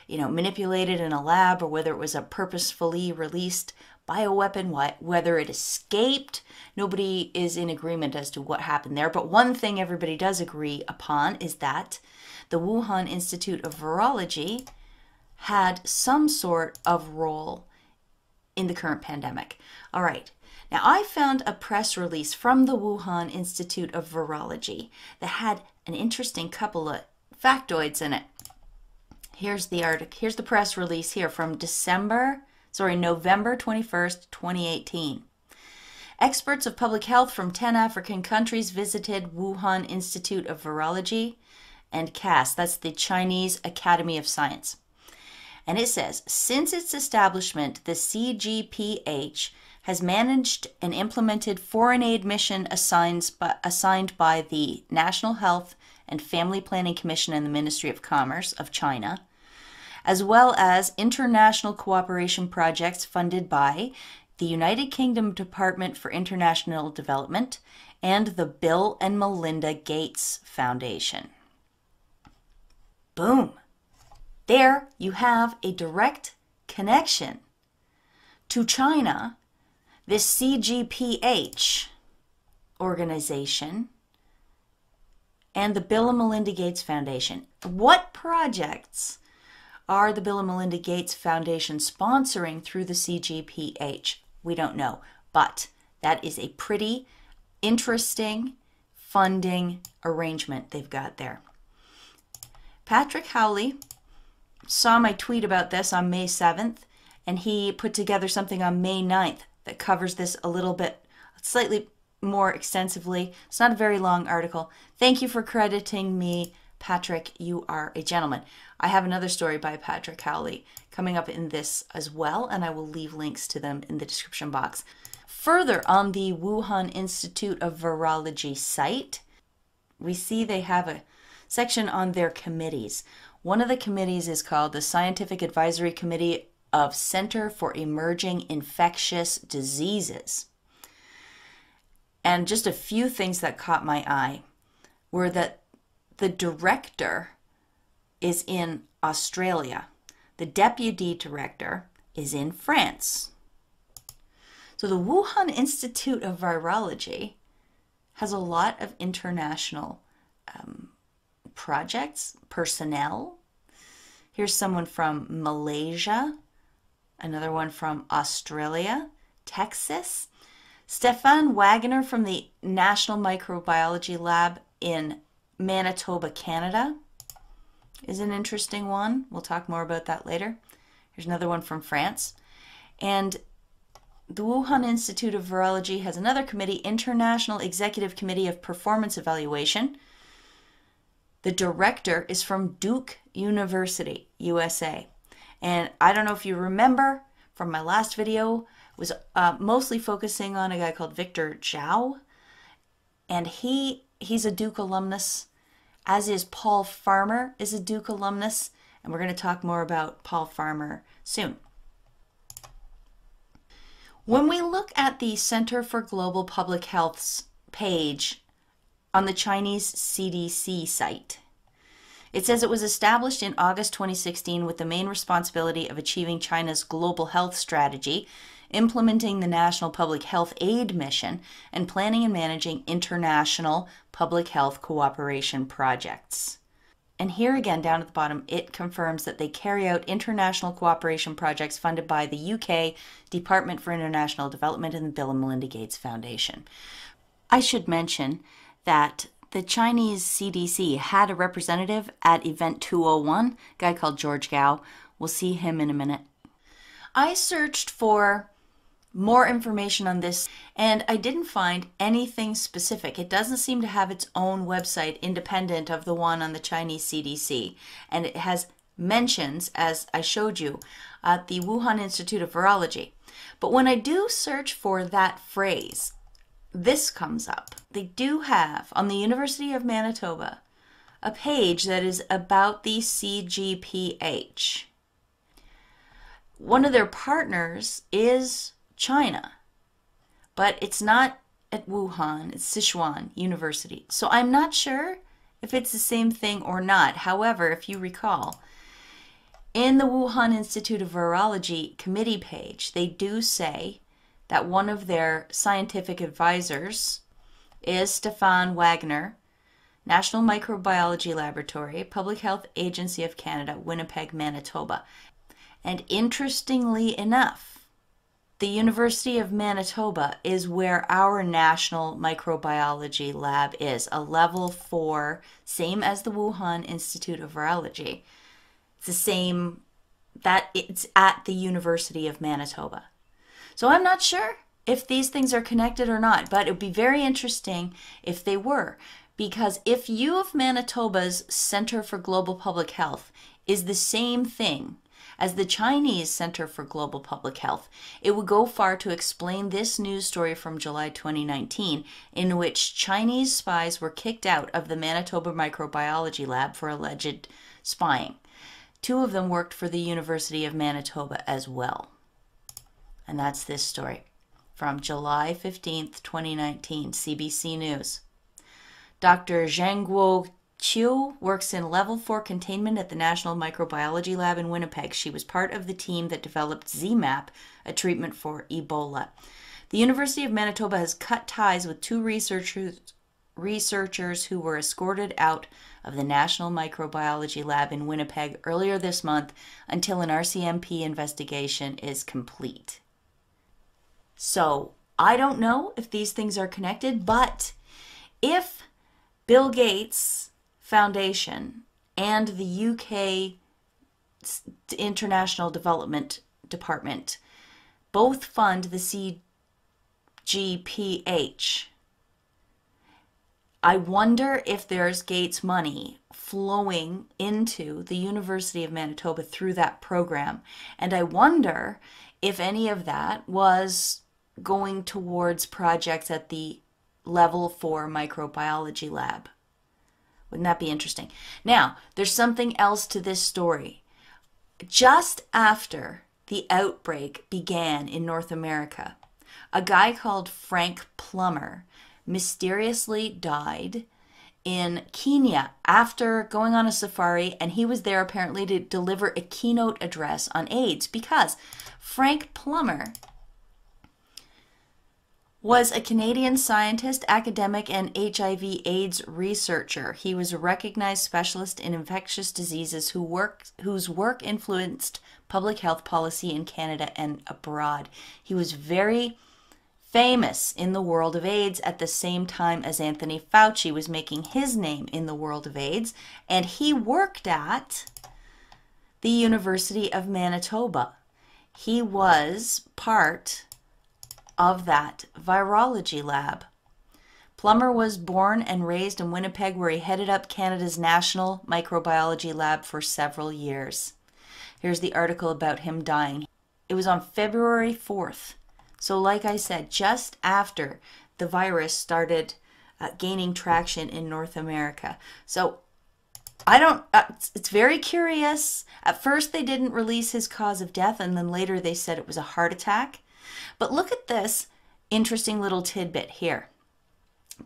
manipulated in a lab or whether it was a purposefully released bioweapon, whether it escaped. Nobody is in agreement as to what happened there. But one thing everybody does agree upon is that the Wuhan Institute of Virology had some sort of role in the current pandemic. All right. Now, I found a press release from the Wuhan Institute of Virology that had an interesting couple of factoids in it. Here's the article. Here's the press release here from November 21st, 2018. Experts of public health from 10 African countries visited Wuhan Institute of Virology and CAS, that's the Chinese Academy of Science. And it says, since its establishment, the CGPH has managed and implemented foreign aid mission assigned by the National Health and Family Planning Commission and the Ministry of Commerce of China, as well as international cooperation projects funded by the United Kingdom Department for International Development and the Bill and Melinda Gates Foundation. Boom. There you have a direct connection to China, this CGPH organization, and the Bill and Melinda Gates Foundation. What projects are the Bill and Melinda Gates Foundation sponsoring through the CGPH? We don't know, but that is a pretty interesting funding arrangement they've got there. Patrick Howley saw my tweet about this on May 7th, and he put together something on May 9th that covers this a little bit, slightly more extensively. It's not a very long article. Thank you for crediting me, Patrick. You are a gentleman. I have another story by Patrick Howley coming up in this as well, and I will leave links to them in the description box. Further, on the Wuhan Institute of Virology site, we see they have a section on their committees. One of the committees is called the Scientific Advisory Committee of Center for Emerging Infectious Diseases. And just a few things that caught my eye were that the director is in Australia. The deputy director is in France. So the Wuhan Institute of Virology has a lot of international projects, personnel. Here's someone from Malaysia, another one from Australia, Texas. Stefan Wagner from the National Microbiology Lab in Manitoba, Canada is an interesting one. We'll talk more about that later. Here's another one from France. And the Wuhan Institute of Virology has another committee, International Executive Committee of Performance Evaluation. The director is from Duke University, USA. And I don't know if you remember from my last video, was mostly focusing on a guy called Victor Zhao. And he's a Duke alumnus, as is Paul Farmer is a Duke alumnus. And we're going to talk more about Paul Farmer soon. When we look at the Center for Global Public Health's page on the Chinese CDC site, it says it was established in August 2016 with the main responsibility of achieving China's global health strategy, implementing the National Public Health Aid Mission, and planning and managing international public health cooperation projects. And here again, down at the bottom, it confirms that they carry out international cooperation projects funded by the UK Department for International Development and the Bill and Melinda Gates Foundation. I should mention that the Chinese CDC had a representative at Event 201, a guy called George Gao. We'll see him in a minute. I searched for more information on this, and I didn't find anything specific. It doesn't seem to have its own website independent of the one on the Chinese CDC, and it has mentions, as I showed you, at the Wuhan Institute of Virology. But when I do search for that phrase, this comes up. They do have, on the University of Manitoba, a page that is about the CGPH. One of their partners is China, but it's not at Wuhan, it's Sichuan University. So I'm not sure if it's the same thing or not. However, if you recall, in the Wuhan Institute of Virology committee page, they do say that one of their scientific advisors is Stefan Wagner, National Microbiology Laboratory, Public Health Agency of Canada, Winnipeg, Manitoba. And interestingly enough, the University of Manitoba is where our National Microbiology Lab is, a level 4, same as the Wuhan Institute of Virology. It's the same, that it's at the University of Manitoba. So I'm not sure if these things are connected or not, but it would be very interesting if they were, because if U of Manitoba's Center for Global Public Health is the same thing as the Chinese Center for Global Public Health, it would go far to explain this news story from July 2019, in which Chinese spies were kicked out of the Manitoba Microbiology Lab for alleged spying. 2 of them worked for the University of Manitoba as well. And that's this story from July 15th, 2019, CBC News. Dr. Zhangguo Qiu works in Level 4 containment at the National Microbiology Lab in Winnipeg. She was part of the team that developed ZMapp, a treatment for Ebola. The University of Manitoba has cut ties with 2 researchers who were escorted out of the National Microbiology Lab in Winnipeg earlier this month until an RCMP investigation is complete. So, I don't know if these things are connected, but if Bill Gates Foundation and the UK International Development Department both fund the CGPH, I wonder if there's Gates money flowing into the University of Manitoba through that program. And I wonder if any of that was going towards projects at the Level 4 Microbiology Lab. Wouldn't that be interesting? Now, there's something else to this story. Just after the outbreak began in North America, a guy called Frank Plummer mysteriously died in Kenya after going on a safari, and he was there apparently to deliver a keynote address on AIDS, because Frank Plummer was a Canadian scientist, academic, and HIV/AIDS researcher. He was a recognized specialist in infectious diseases whose work influenced public health policy in Canada and abroad. He was very famous in the world of AIDS at the same time as Anthony Fauci was making his name in the world of AIDS, and he worked at the University of Manitoba. He was part of that virology lab. Plummer was born and raised in Winnipeg, where he headed up Canada's National Microbiology Lab for several years. Here's the article about him dying. It was on February 4th. So like I said, just after the virus started gaining traction in North America. So it's very curious. At first they didn't release his cause of death, and then later they said it was a heart attack. But look at this interesting little tidbit here.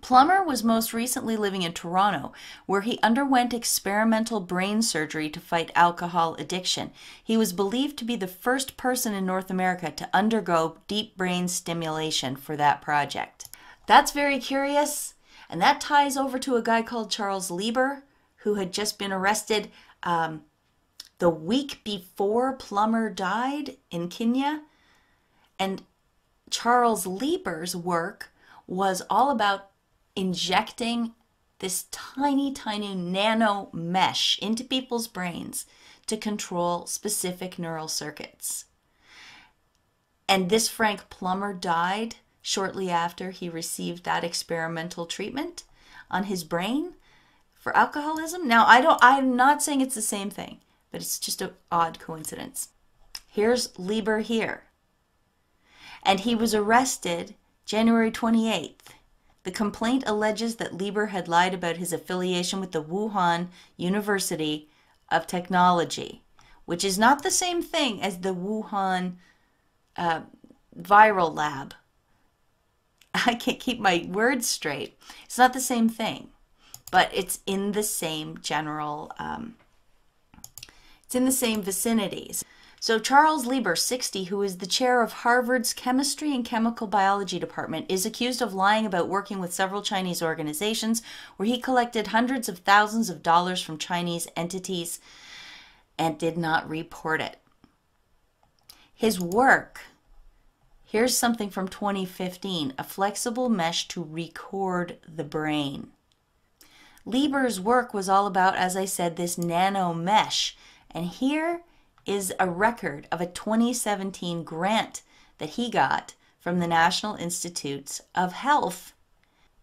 Plummer was most recently living in Toronto, where he underwent experimental brain surgery to fight alcohol addiction. He was believed to be the first person in North America to undergo deep brain stimulation for that project. That's very curious, and that ties over to a guy called Charles Lieber, who had just been arrested the week before Plummer died in Kenya. And Charles Lieber's work was all about injecting this tiny, tiny nano mesh into people's brains to control specific neural circuits. And this Frank Plummer died shortly after he received that experimental treatment on his brain for alcoholism. Now, I'm not saying it's the same thing, but it's just an odd coincidence. Here's Lieber here. And he was arrested January 28th. The complaint alleges that Lieber had lied about his affiliation with the Wuhan University of Technology, which is not the same thing as the Wuhan viral lab. I can't keep my words straight. It's not the same thing, but it's in the same general, it's in the same vicinities. So Charles Lieber, 60, who is the chair of Harvard's Chemistry and Chemical Biology Department, is accused of lying about working with several Chinese organizations where he collected hundreds of thousands of dollars from Chinese entities and did not report it. His work, here's something from 2015, a flexible mesh to record the brain. Lieber's work was all about, as I said, this nano mesh. And here is a record of a 2017 grant that he got from the National Institutes of Health.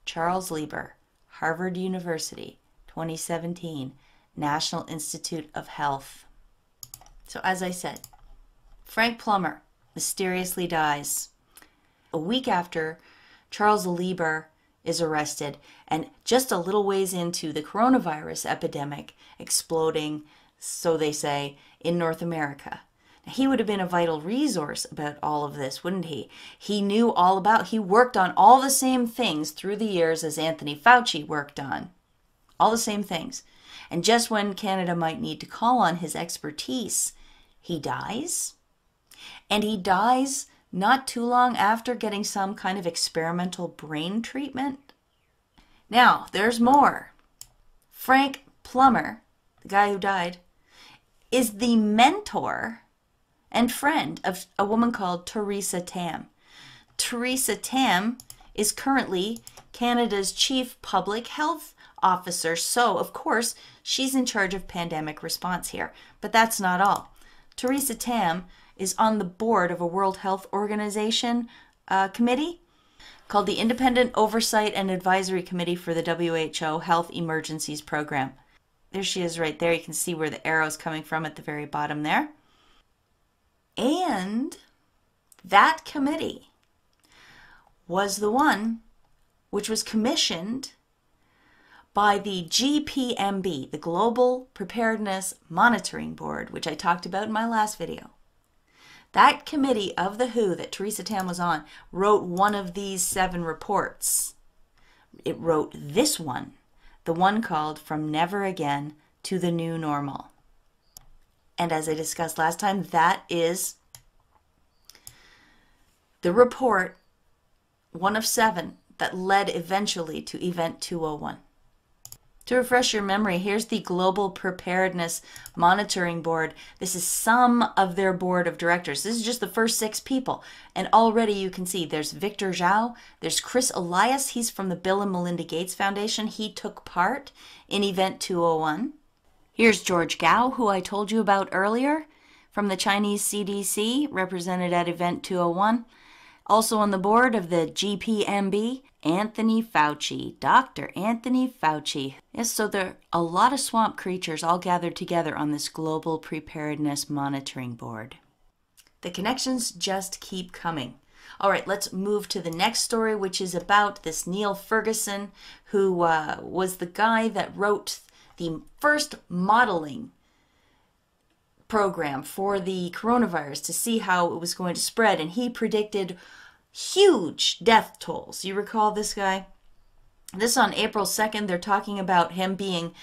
Charles Lieber, Harvard University, 2017, National Institute of Health. So as I said, Frank Plummer mysteriously dies a week after Charles Lieber is arrested, and just a little ways into the coronavirus epidemic exploding, so they say, in North America. Now, he would have been a vital resource about all of this, wouldn't he? He knew all about, he worked on all the same things through the years as Anthony Fauci worked on. All the same things. And just when Canada might need to call on his expertise, he dies. And he dies not too long after getting some kind of experimental brain treatment. Now, there's more. Frank Plummer, the guy who died, is the mentor and friend of a woman called Theresa Tam. Theresa Tam is currently Canada's Chief Public Health Officer, so of course she's in charge of pandemic response here. But that's not all. Theresa Tam is on the board of a World Health Organization committee called the Independent Oversight and Advisory Committee for the WHO Health Emergencies Program. There she is right there. You can see where the arrow's coming from at the very bottom there. And that committee was the one which was commissioned by the GPMB, the Global Preparedness Monitoring Board, which I talked about in my last video. That committee of the WHO that Theresa Tam was on wrote one of these 7 reports. It wrote this one, the one called From Never Again to the New Normal. And as I discussed last time, that is the report, one of 7, that led eventually to Event 201. To refresh your memory, here's the Global Preparedness Monitoring Board. This is some of their board of directors. This is just the first 6 people. And already you can see there's Victor Zhao, there's Chris Elias. He's from the Bill and Melinda Gates Foundation. He took part in Event 201. Here's George Gao, who I told you about earlier, from the Chinese CDC, represented at Event 201. Also on the board of the GPMB, Anthony Fauci, Dr. Anthony Fauci. Yes, so there are a lot of swamp creatures all gathered together on this Global Preparedness Monitoring Board. The connections just keep coming. All right, let's move to the next story, which is about this Neil Ferguson, who was the guy that wrote the first modeling program for the coronavirus to see how it was going to spread, and he predicted huge death tolls. You recall this guy? This on April 2nd, they're talking about him being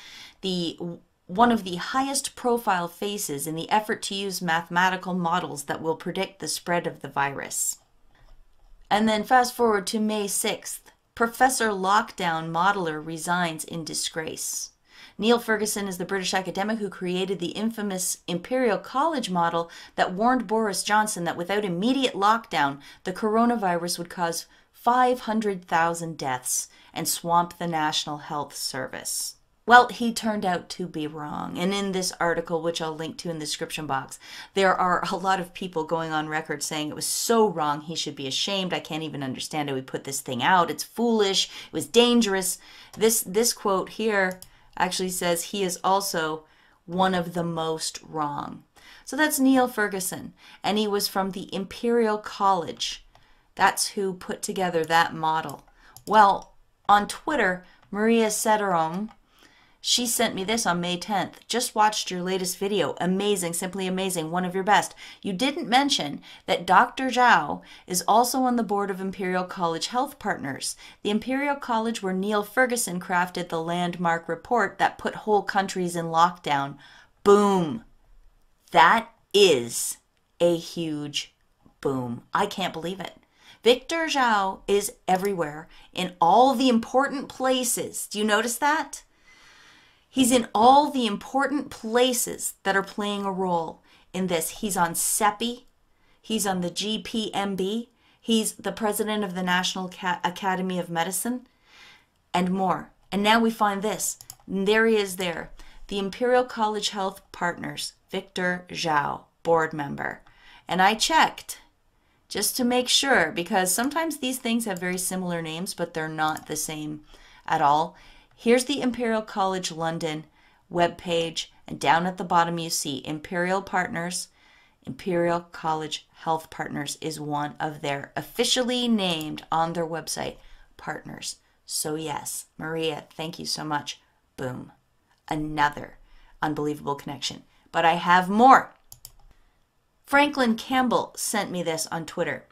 one of the highest profile faces in the effort to use mathematical models that will predict the spread of the virus. And then fast forward to May 6th, Professor Lockdown Modeler resigns in disgrace. Neil Ferguson is the British academic who created the infamous Imperial College model that warned Boris Johnson that without immediate lockdown, the coronavirus would cause 500,000 deaths and swamp the National Health Service. Well, he turned out to be wrong. And in this article, which I'll link to in the description box, there are a lot of people going on record saying it was so wrong, he should be ashamed. I can't even understand how he put this thing out. It's foolish. It was dangerous. This quote here actually says he is also one of the most wrong. So that's Neil Ferguson, and he was from the Imperial College. That's who put together that model. Well, on Twitter, Maria Sederholm, she sent me this on May 10th. Just watched your latest video. Amazing, simply amazing, one of your best. You didn't mention that Dr. Zhao is also on the board of Imperial College Health Partners, the Imperial College where Neil Ferguson crafted the landmark report that put whole countries in lockdown. Boom. That is a huge boom. I can't believe it. Victor Zhao is everywhere in all the important places. Do you notice that? He's in all the important places that are playing a role in this. He's on CEPI. He's on the GPMB. He's the president of the National Academy of Medicine and more. And now we find this. And there he is there. The Imperial College Health Partners, Victor Zhao, board member. And I checked just to make sure, because sometimes these things have very similar names, but they're not the same at all. Here's the Imperial College London webpage, and down at the bottom you see Imperial Partners. Imperial College Health Partners is one of their officially named on their website partners. So yes, Maria, thank you so much. Boom. Another unbelievable connection. But I have more. Franklin Campbell sent me this on Twitter.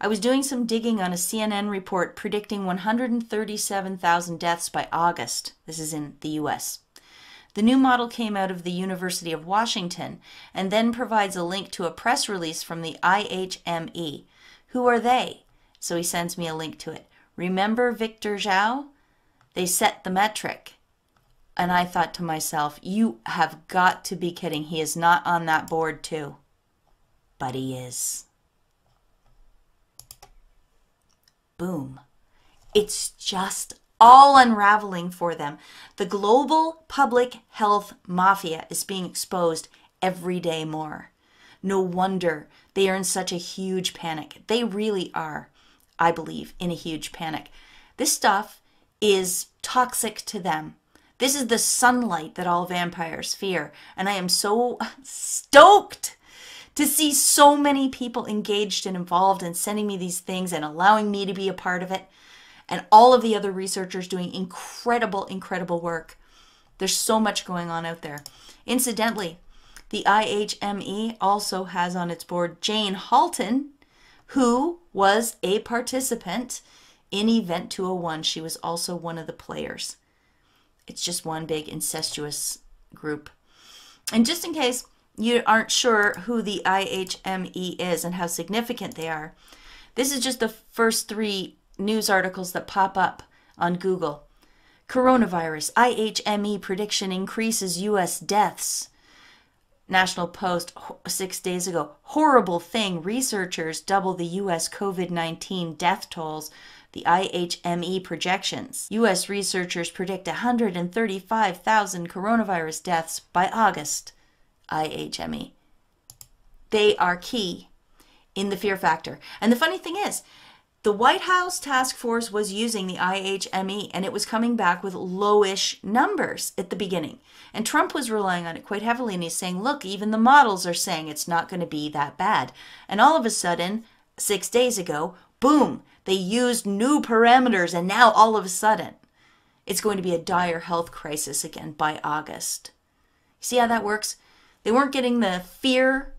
I was doing some digging on a CNN report predicting 137,000 deaths by August. This is in the US. The new model came out of the University of Washington and then provides a link to a press release from the IHME. Who are they? So he sends me a link to it. Remember Victor Zhao? They set the metric. And I thought to myself, you have got to be kidding. He is not on that board too. But he is. Boom. It's just all unraveling for them. The global public health mafia is being exposed every day more. No wonder they are in such a huge panic. They really are, I believe, in a huge panic. This stuff is toxic to them. This is the sunlight that all vampires fear. And I am so stoked to see so many people engaged and involved and sending me these things and allowing me to be a part of it. And all of the other researchers doing incredible, incredible work. There's so much going on out there. Incidentally, the IHME also has on its board Jane Halton, who was a participant in Event 201. She was also one of the players. It's just one big incestuous group. And just in case you aren't sure who the IHME is and how significant they are, this is just the first 3 news articles that pop up on Google. Coronavirus, IHME prediction increases U.S. deaths. National Post 6 days ago. Horrible thing. Researchers double the U.S. COVID-19 death tolls. The IHME projections. U.S. researchers predict 135,000 coronavirus deaths by August. IHME. They are key in the fear factor. And the funny thing is, the White House task force was using the IHME and it was coming back with lowish numbers at the beginning. And Trump was relying on it quite heavily and he's saying, look, even the models are saying it's not going to be that bad. And all of a sudden, 6 days ago, boom, they used new parameters and now all of a sudden, it's going to be a dire health crisis again by August. See how that works? They weren't getting the fear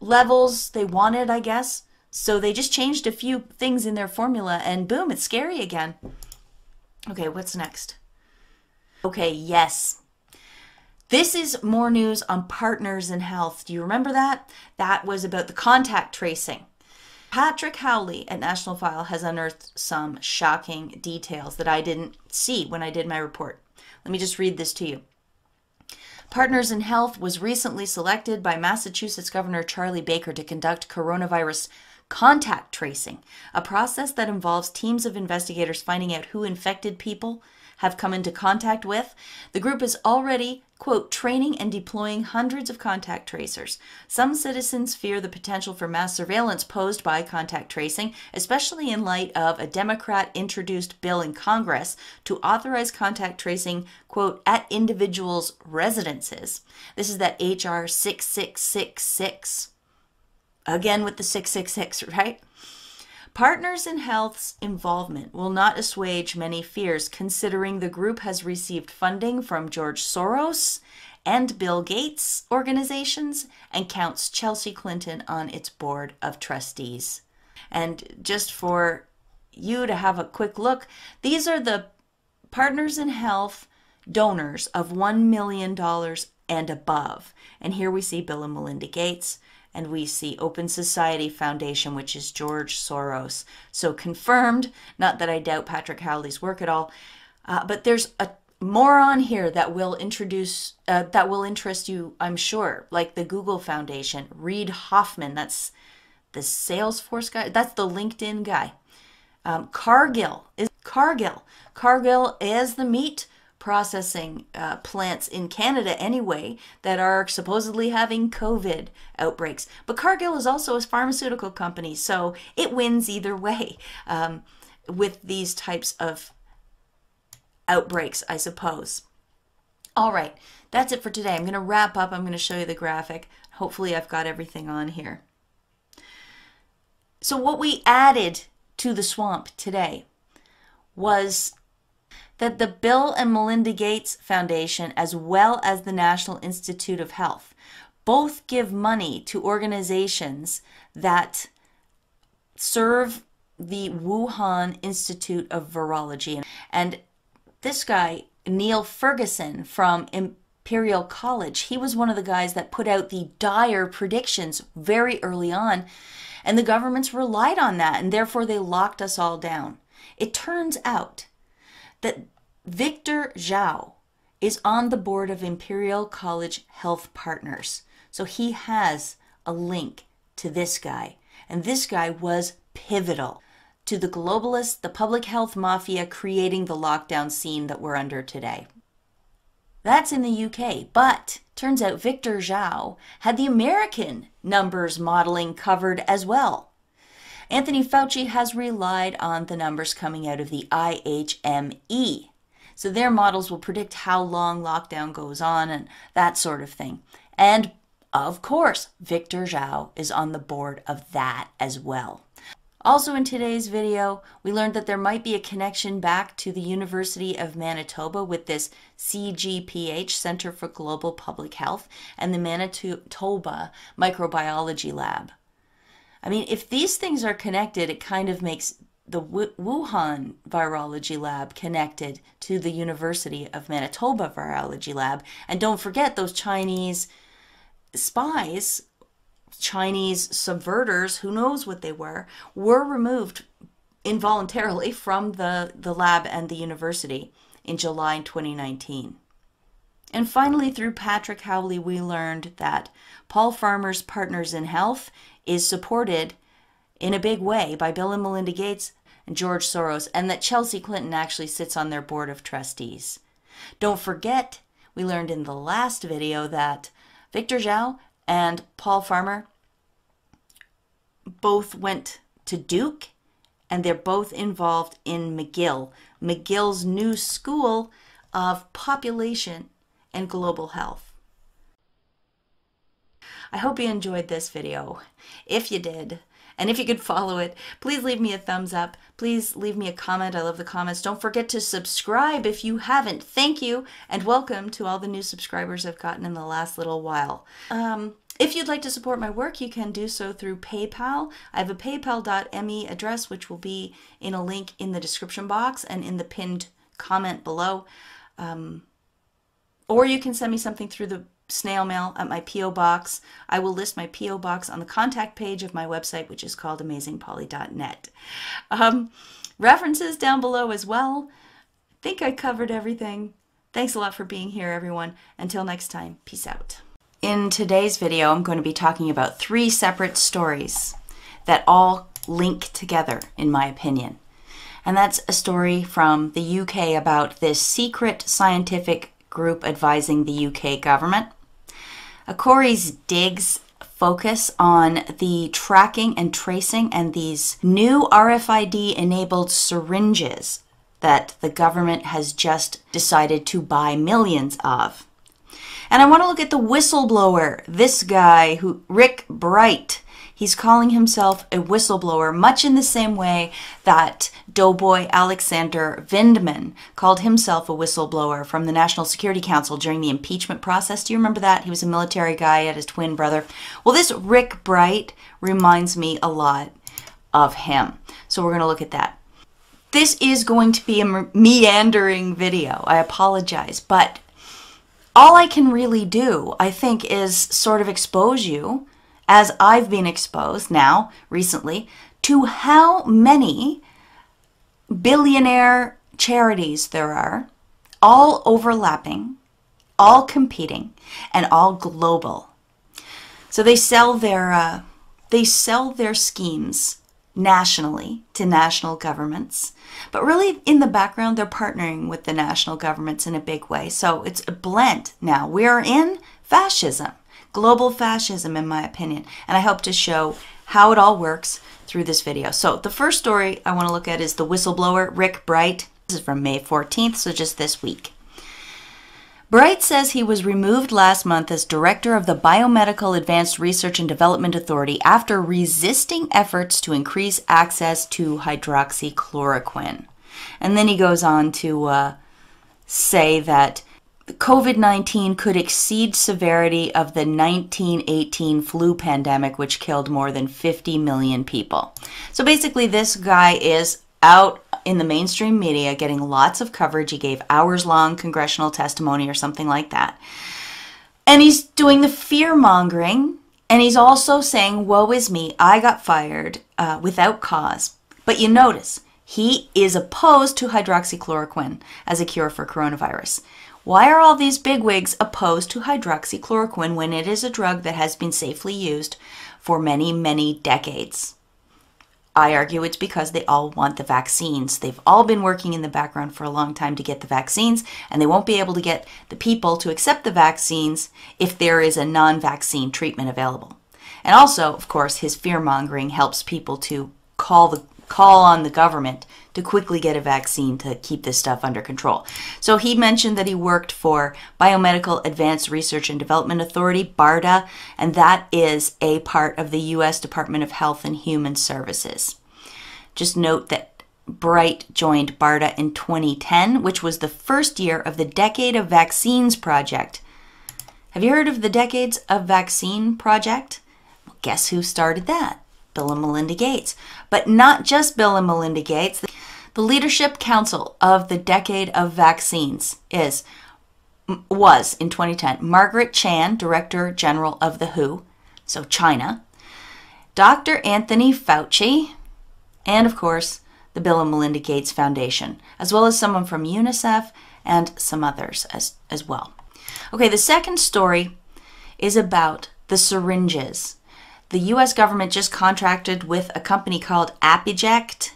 levels they wanted, I guess. So they just changed a few things in their formula and boom, it's scary again. Okay, what's next? Okay, yes. This is more news on Partners in Health. Do you remember that? That was about the contact tracing. Patrick Howley at National File has unearthed some shocking details that I didn't see when I did my report. Let me just read this to you. Partners in Health was recently selected by Massachusetts Governor Charlie Baker to conduct coronavirus contact tracing, a process that involves teams of investigators finding out who infected people have come into contact with. The group is already, quote, training and deploying hundreds of contact tracers. Some citizens fear the potential for mass surveillance posed by contact tracing, especially in light of a Democrat-introduced bill in Congress to authorize contact tracing, quote, at individuals' residences. This is that H.R. 6666. Again with the 666, right? Partners in Health's involvement will not assuage many fears, considering the group has received funding from George Soros and Bill Gates organizations and counts Chelsea Clinton on its board of trustees. And just for you to have a quick look, these are the Partners in Health donors of $1 million and above. And here we see Bill and Melinda Gates. And we see Open Society Foundation, which is George Soros. So confirmed, not that I doubt Patrick Howley's work at all, but there's more on here that will interest you, I'm sure, like the Google Foundation, Reid Hoffman, that's the Salesforce guy, that's the LinkedIn guy. Cargill is the meat processing plants in Canada anyway that are supposedly having COVID outbreaks. But Cargill is also a pharmaceutical company, so it wins either way with these types of outbreaks, I suppose. All right, that's it for today. I'm going to wrap up. I'm going to show you the graphic. Hopefully I've got everything on here. So what we added to the swamp today was that the Bill and Melinda Gates Foundation, as well as the National Institute of Health, both give money to organizations that serve the Wuhan Institute of Virology. And this guy, Neil Ferguson from Imperial College, he was one of the guys that put out the dire predictions very early on, and the governments relied on that, and therefore they locked us all down. It turns out that Victor Zhao is on the board of Imperial College Health Partners. So he has a link to this guy. And this guy was pivotal to the globalists, the public health mafia, creating the lockdown scene that we're under today. That's in the UK, but turns out Victor Zhao had the American numbers modeling covered as well. Anthony Fauci has relied on the numbers coming out of the IHME. So their models will predict how long lockdown goes on and that sort of thing. And of course, Victor Zhao is on the board of that as well. Also in today's video, we learned that there might be a connection back to the University of Manitoba with this CGPH, Center for Global Public Health, and the Manitoba Microbiology Lab. I mean, if these things are connected, it kind of makes the Wuhan Virology Lab connected to the University of Manitoba Virology Lab. And don't forget those Chinese spies, Chinese subverters, who knows what they were removed involuntarily from the lab and the university in July 2019. And finally, through Patrick Howley, we learned that Paul Farmer's Partners in Health is supported in a big way by Bill and Melinda Gates and George Soros, and that Chelsea Clinton actually sits on their board of trustees. Don't forget, we learned in the last video that Victor Zhao and Paul Farmer both went to Duke, and they're both involved in McGill's new school of population and global health. I hope you enjoyed this video. If you did, and if you could follow it, please leave me a thumbs up. Please leave me a comment. I love the comments. Don't forget to subscribe if you haven't. Thank you, and welcome to all the new subscribers I've gotten in the last little while. If you'd like to support my work, you can do so through PayPal. I have a paypal.me address, which will be in a link in the description box and in the pinned comment below. Or you can send me something through the snail mail at my P.O. Box. I will list my P.O. Box on the contact page of my website, which is called amazingpolly.net. References down below as well. I think I covered everything. Thanks a lot for being here, everyone. Until next time, peace out. In today's video, I'm going to be talking about 3 separate stories. that all link together, in my opinion. And that's a story from the UK about this secret scientific group advising the UK government. Corey's digs focus on the tracking and tracing and these new RFID-enabled syringes that the government has just decided to buy millions of. And I want to look at the whistleblower, this guy, Rick Bright. He's calling himself a whistleblower, much in the same way that doughboy Alexander Vindman called himself a whistleblower from the National Security Council during the impeachment process. Do you remember that? He was a military guy, had his twin brother. Well, this Rick Bright reminds me a lot of him. So we're going to look at that. This is going to be a meandering video. I apologize, but all I can really do, I think, is sort of expose you, as I've been exposed now, recently, to how many billionaire charities there are, all overlapping, all competing, and all global. So they sell their schemes nationally to national governments, but really in the background they're partnering with the national governments in a big way. So it's a blend now. We're in fascism. Global fascism, in my opinion. And I hope to show how it all works through this video. So the first story I want to look at is the whistleblower, Rick Bright. This is from May 14th, so just this week. Bright says he was removed last month as director of the Biomedical Advanced Research and Development Authority after resisting efforts to increase access to hydroxychloroquine. And then he goes on to say that COVID-19 could exceed severity of the 1918 flu pandemic, which killed more than 50 million people. So basically, this guy is out in the mainstream media getting lots of coverage. He gave hours-long congressional testimony or something like that. And he's doing the fear-mongering, and he's also saying, woe is me, I got fired without cause. But you notice, he is opposed to hydroxychloroquine as a cure for coronavirus. Why are all these bigwigs opposed to hydroxychloroquine when it is a drug that has been safely used for many, many decades? I argue it's because they all want the vaccines. They've all been working in the background for a long time to get the vaccines, and they won't be able to get the people to accept the vaccines if there is a non-vaccine treatment available. And also, of course, his fear-mongering helps people to call on the government to quickly get a vaccine to keep this stuff under control. So he mentioned that he worked for Biomedical Advanced Research and Development Authority, BARDA, and that is a part of the U.S. Department of Health and Human Services. Just note that Bright joined BARDA in 2010, which was the first year of the Decade of Vaccines project. Have you heard of the Decades of Vaccine project? Well, guess who started that? Bill and Melinda Gates. But not just Bill and Melinda Gates. The Leadership Council of the Decade of Vaccines was in 2010 Margaret Chan, Director General of the WHO, so China, Dr. Anthony Fauci, and of course the Bill and Melinda Gates Foundation, as well as someone from UNICEF and some others as well. Okay, the second story is about the syringes. The U.S. government just contracted with a company called Apiject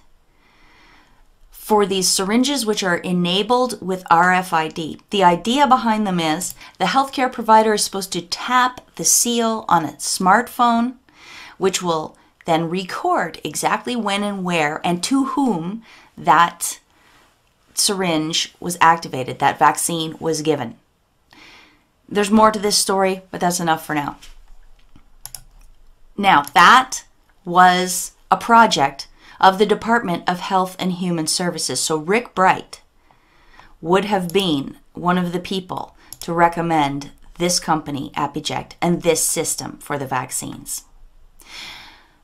for these syringes which are enabled with RFID. The idea behind them is the healthcare provider is supposed to tap the seal on a smartphone, which will then record exactly when and where and to whom that syringe was activated, that vaccine was given. There's more to this story, but that's enough for now. Now, that was a project of the Department of Health and Human Services. So Rick Bright would have been one of the people to recommend this company, Apiject, and this system for the vaccines.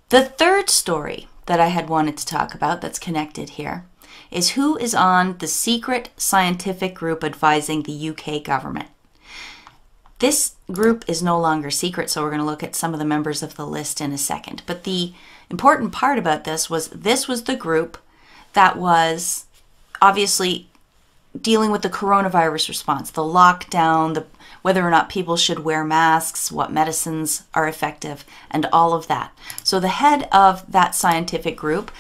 The third story that I had wanted to talk about that's connected here is who is on the secret scientific group advising the UK government. This group is no longer secret, so we're going to look at some of the members of the list in a second. But the important part about this was the group that was obviously dealing with the coronavirus response, the lockdown, whether or not people should wear masks, what medicines are effective, and all of that. So the head of that scientific group,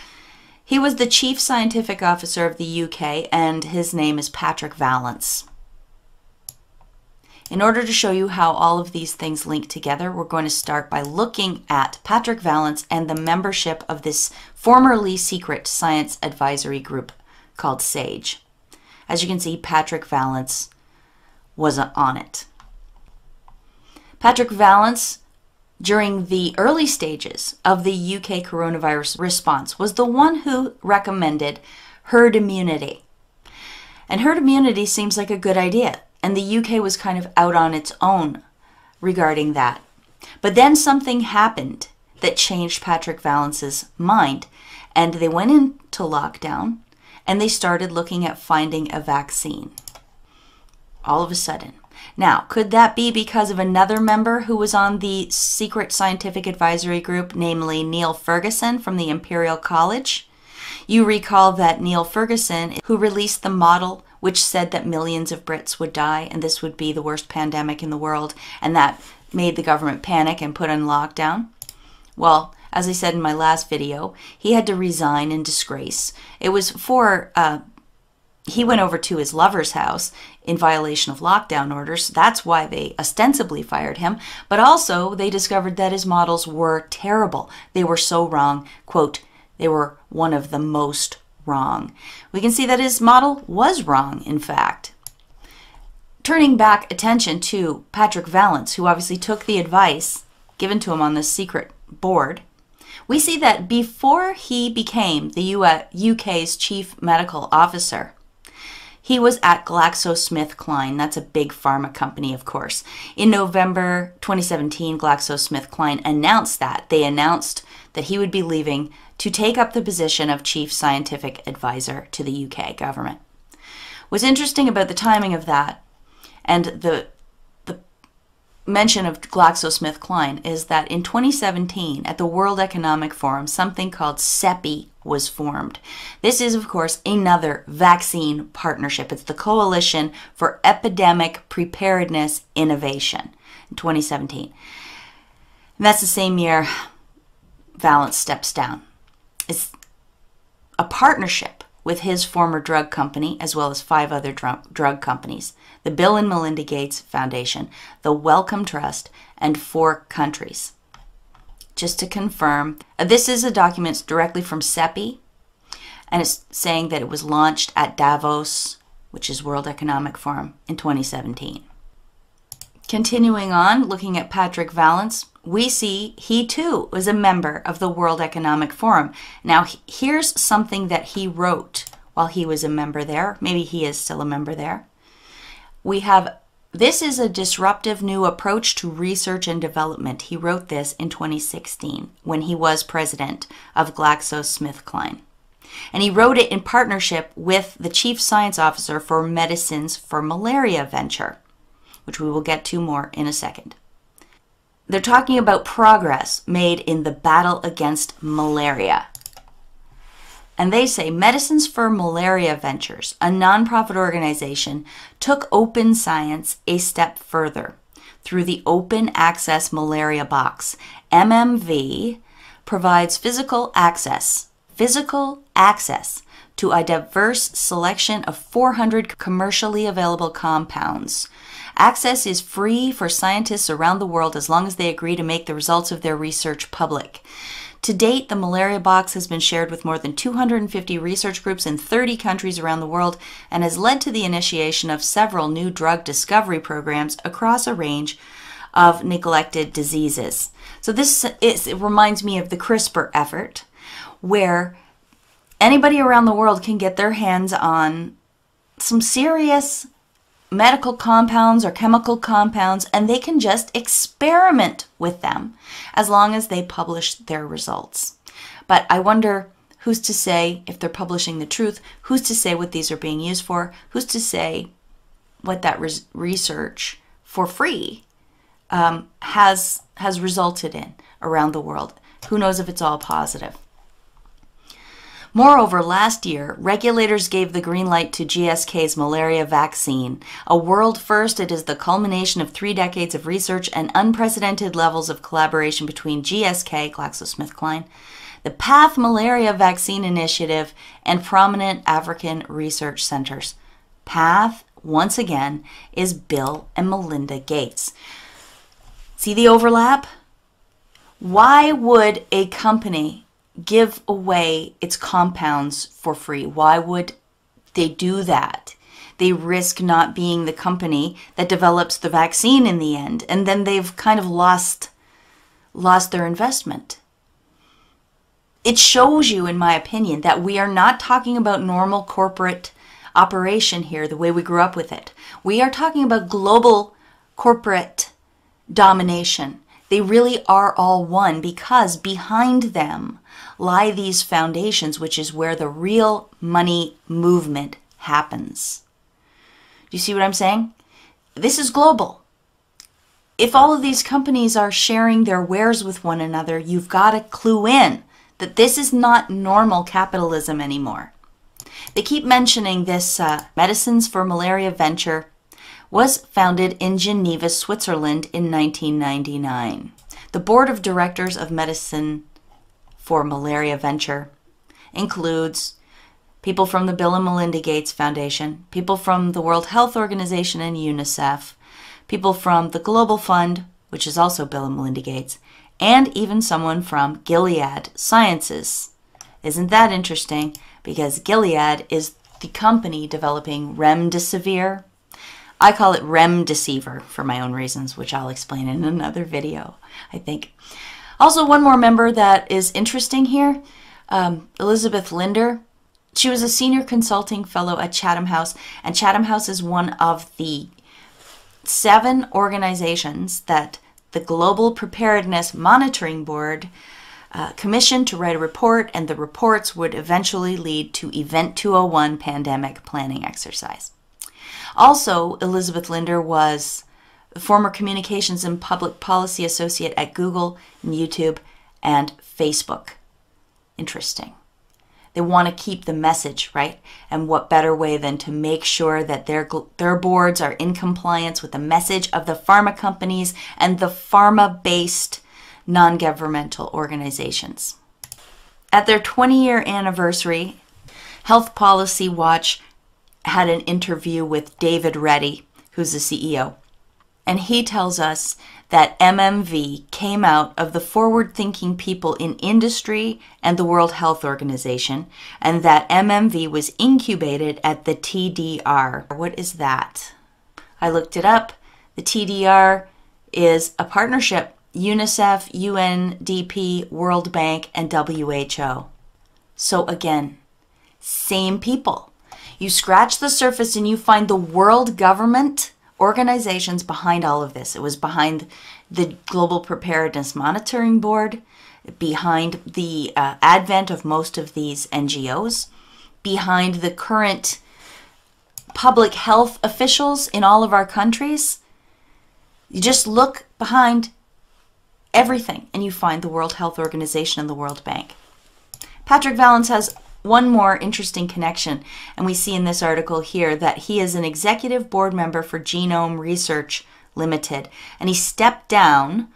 he was the chief scientific officer of the UK, and his name is Patrick Vallance. In order to show you how all of these things link together, we're going to start by looking at Patrick Vallance and the membership of this formerly secret science advisory group called SAGE. As you can see, Patrick Vallance was on it. Patrick Vallance, during the early stages of the UK coronavirus response, was the one who recommended herd immunity. And herd immunity seems like a good idea. And the UK was kind of out on its own regarding that. But then something happened that changed Patrick Vallance's mind. And they went into lockdown and they started looking at finding a vaccine. All of a sudden. Now, could that be because of another member who was on the secret scientific advisory group, namely Neil Ferguson from the Imperial College? You recall that Neil Ferguson, who released the model which said that millions of Brits would die and this would be the worst pandemic in the world, and that made the government panic and put on lockdown. Well, as I said in my last video, he had to resign in disgrace. It was for, he went over to his lover's house in violation of lockdown orders. That's why they ostensibly fired him. But also they discovered that his models were terrible. They were so wrong. Quote, they were one of the most wrong. We can see that his model was wrong, in fact. Turning back attention to Patrick Vallance, who obviously took the advice given to him on this secret board, we see that before he became the UK's chief medical officer, he was at GlaxoSmithKline. That's a big pharma company, of course. In November 2017, GlaxoSmithKline announced that. They announced that he would be leaving to take up the position of chief scientific advisor to the UK government. What's interesting about the timing of that and the mention of GlaxoSmithKline is that in 2017 at the World Economic Forum, something called CEPI was formed. This is, of course, another vaccine partnership. It's the Coalition for Epidemic Preparedness Innovation in 2017. And that's the same year Vallance steps down. It's a partnership with his former drug company, as well as 5 other drug companies, the Bill and Melinda Gates Foundation, the Wellcome Trust, and 4 countries. Just to confirm, this is a document directly from CEPI, and it's saying that it was launched at Davos, which is World Economic Forum, in 2017. Continuing on, looking at Patrick Vallance, we see he too was a member of the World Economic Forum. Now, here's something that he wrote while he was a member there. Maybe he is still a member there. We have, this is a disruptive new approach to research and development. He wrote this in 2016 when he was president of GlaxoSmithKline. And he wrote it in partnership with the chief science officer for Medicines for Malaria venture, which we will get to more in a second. They're talking about progress made in the battle against malaria. And they say Medicines for Malaria Ventures, a nonprofit organization, took open science a step further. Through the Open Access Malaria Box, MMV provides physical access to a diverse selection of 400 commercially available compounds. Access is free for scientists around the world as long as they agree to make the results of their research public. To date, the malaria box has been shared with more than 250 research groups in 30 countries around the world and has led to the initiation of several new drug discovery programs across a range of neglected diseases. So it reminds me of the CRISPR effort, where anybody around the world can get their hands on some serious medical compounds or chemical compounds, and they can just experiment with them as long as they publish their results. But I wonder who's to say if they're publishing the truth, who's to say what these are being used for, who's to say what that research for free has resulted in around the world. Who knows if it's all positive. Moreover, last year, regulators gave the green light to GSK's malaria vaccine. A world first, it is the culmination of 3 decades of research and unprecedented levels of collaboration between GSK, GlaxoSmithKline, the PATH Malaria Vaccine Initiative, and prominent African research centers. PATH, once again, is Bill and Melinda Gates. See the overlap? Why would a company give away its compounds for free? Why would they do that? They risk not being the company that develops the vaccine in the end, and then they've kind of lost their investment. It shows you, in my opinion, that we are not talking about normal corporate operation here, the way we grew up with it. We are talking about global corporate domination. They really are all one because behind them lie these foundations, which is where the real money movement happens. Do you see what I'm saying? This is global. If all of these companies are sharing their wares with one another, you've got to clue in that this is not normal capitalism anymore. They keep mentioning this Medicines for Malaria venture was founded in Geneva, Switzerland in 1999. The board of directors of Medicine for Malaria venture includes people from the Bill and Melinda Gates Foundation, people from the World Health Organization and UNICEF, people from the Global Fund, which is also Bill and Melinda Gates, and even someone from Gilead Sciences. Isn't that interesting? Because Gilead is the company developing remdesivir. I call it remdesivir for my own reasons, which I'll explain in another video, I think. Also, one more member that is interesting here, Elizabeth Linder. She was a senior consulting fellow at Chatham House, and Chatham House is one of the 7 organizations that the Global Preparedness Monitoring Board commissioned to write a report, and the reports would eventually lead to Event 201 pandemic planning exercise. Also, Elizabeth Linder was the former communications and public policy associate at Google, and YouTube, and Facebook. Interesting. They want to keep the message, right? And what better way than to make sure that their boards are in compliance with the message of the pharma companies and the pharma-based non-governmental organizations. At their 20-year anniversary, Health Policy Watch had an interview with David Reddy, who's the CEO. And he tells us that MMV came out of the forward-thinking people in industry and the World Health Organization, and that MMV was incubated at the TDR. What is that? I looked it up. The TDR is a partnership, UNICEF, UNDP, World Bank, and WHO. So again, same people. You scratch the surface and you find the world government organizations behind all of this. It was behind the Global Preparedness Monitoring Board, behind the advent of most of these NGOs, behind the current public health officials in all of our countries. You just look behind everything and you find the World Health Organization and the World Bank. Patrick Vallance has one more interesting connection, and we see in this article here that he is an executive board member for Genome Research Limited, and he stepped down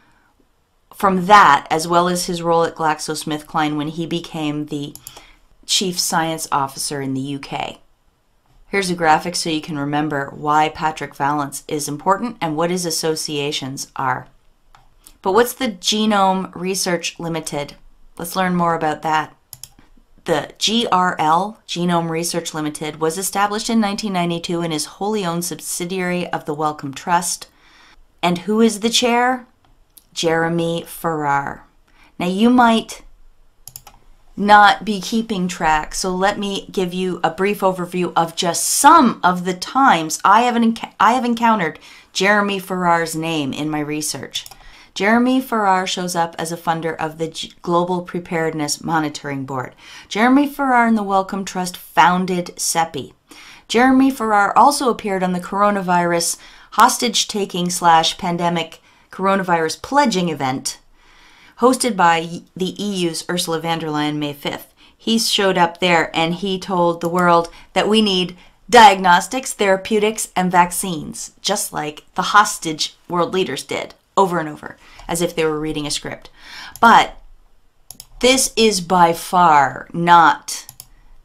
from that as well as his role at GlaxoSmithKline when he became the chief science officer in the UK. Here's a graphic so you can remember why Patrick Vallance is important and what his associations are. But what's the Genome Research Limited? Let's learn more about that. The GRL, Genome Research Limited, was established in 1992 and is wholly owned subsidiary of the Wellcome Trust. And who is the chair? Jeremy Farrar. Now you might not be keeping track, so let me give you a brief overview of just some of the times I have encountered Jeremy Farrar's name in my research. Jeremy Farrar shows up as a funder of the Global Preparedness Monitoring Board. Jeremy Farrar and the Wellcome Trust founded CEPI. Jeremy Farrar also appeared on the coronavirus hostage-taking / pandemic coronavirus pledging event hosted by the EU's Ursula von der Leyen May 5th. He showed up there and he told the world that we need diagnostics, therapeutics, and vaccines, just like the hostage world leaders did over and over, as if they were reading a script. But this is by far not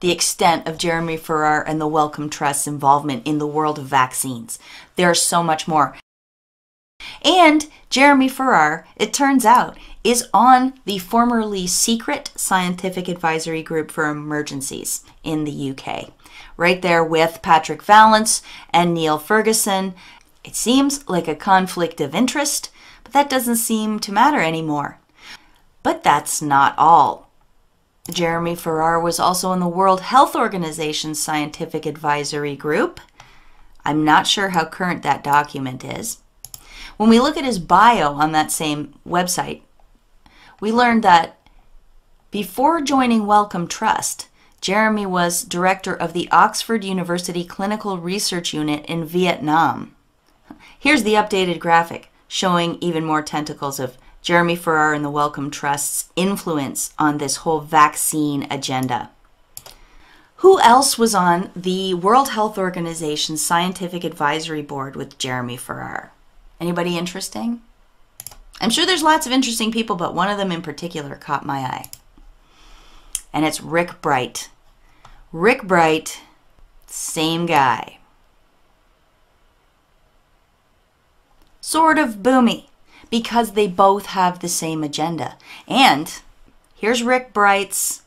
the extent of Jeremy Farrar and the Wellcome Trust's involvement in the world of vaccines. There's so much more. And Jeremy Farrar, it turns out, is on the formerly secret Scientific Advisory Group for Emergencies in the UK, right there with Patrick Vallance and Neil Ferguson. It seems like a conflict of interest, but that doesn't seem to matter anymore. But that's not all. Jeremy Farrar was also in the World Health Organization's Scientific Advisory Group. I'm not sure how current that document is. When we look at his bio on that same website, we learned that before joining Wellcome Trust, Jeremy was director of the Oxford University Clinical Research Unit in Vietnam. Here's the updated graphic showing even more tentacles of Jeremy Farrar and the Wellcome Trust's influence on this whole vaccine agenda. Who else was on the World Health Organization's Scientific Advisory Board with Jeremy Farrar? Anybody interesting? I'm sure there's lots of interesting people, but one of them in particular caught my eye. And it's Rick Bright. Rick Bright, same guy. Sort of boomy, because they both have the same agenda. And here's Rick Bright's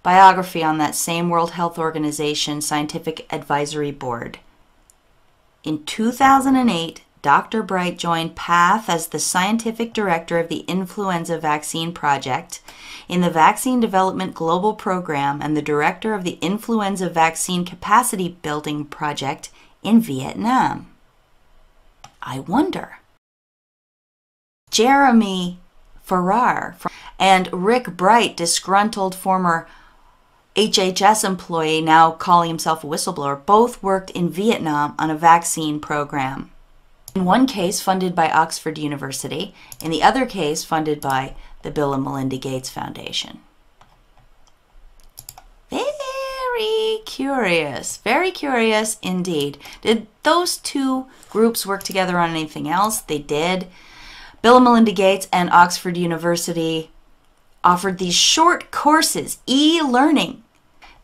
biography on that same World Health Organization Scientific Advisory Board. In 2008, Dr. Bright joined PATH as the scientific director of the Influenza Vaccine Project in the Vaccine Development Global Program and the director of the Influenza Vaccine Capacity Building Project in Vietnam. I wonder. Jeremy Farrar and Rick Bright, disgruntled former HHS employee now calling himself a whistleblower, both worked in Vietnam on a vaccine program. In one case funded by Oxford University, in the other case funded by the Bill and Melinda Gates Foundation. Very curious indeed. Did those two groups work together on anything else? They did. Bill and Melinda Gates and Oxford University offered these short courses, e-learning.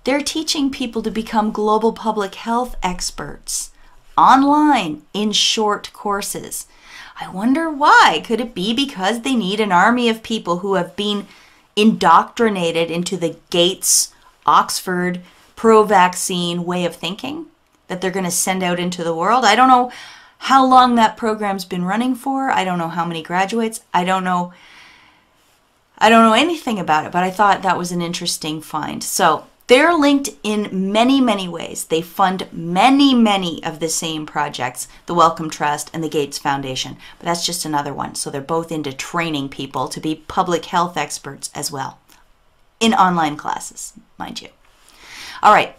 They're teaching people to become global public health experts online in short courses. I wonder why. Could it be because they need an army of people who have been indoctrinated into the Gates, Oxford, pro-vaccine way of thinking that they're going to send out into the world? I don't know how long that program's been running for. I don't know how many graduates. I don't know anything about it, but I thought that was an interesting find. So they're linked in many ways. They fund many of the same projects, the Wellcome Trust and the Gates Foundation. But that's just another one. So they're both into training people to be public health experts as well. In online classes, mind you. All right,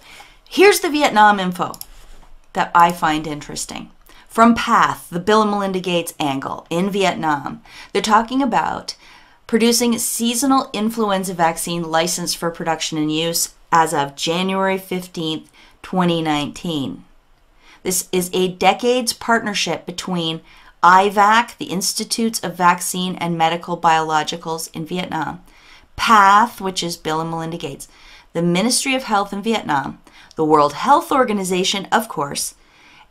here's the Vietnam info that I find interesting. From PATH, the Bill and Melinda Gates angle in Vietnam, they're talking about producing seasonal influenza vaccine licensed for production and use as of January 15th, 2019. This is a decades partnership between IVAC, the Institutes of Vaccine and Medical Biologicals in Vietnam, PATH, which is Bill and Melinda Gates, the Ministry of Health in Vietnam, the World Health Organization, of course,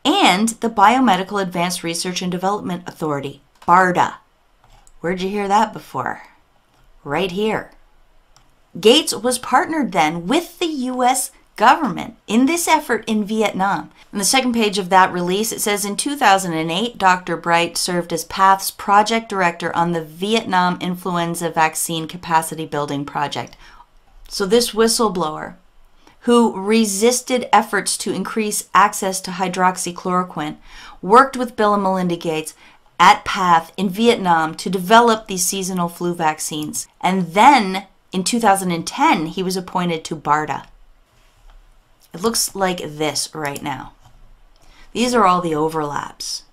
and the Biomedical Advanced Research and Development Authority, BARDA. Where'd you hear that before? Right here. Gates was partnered then with the U.S. government in this effort in Vietnam. On the second page of that release, it says in 2008, Dr. Bright served as PATH's project director on the Vietnam Influenza Vaccine Capacity Building Project. So this whistleblower, who resisted efforts to increase access to hydroxychloroquine, worked with Bill and Melinda Gates at PATH in Vietnam to develop these seasonal flu vaccines. And then in 2010, he was appointed to BARDA. It looks like this right now. These are all the overlaps.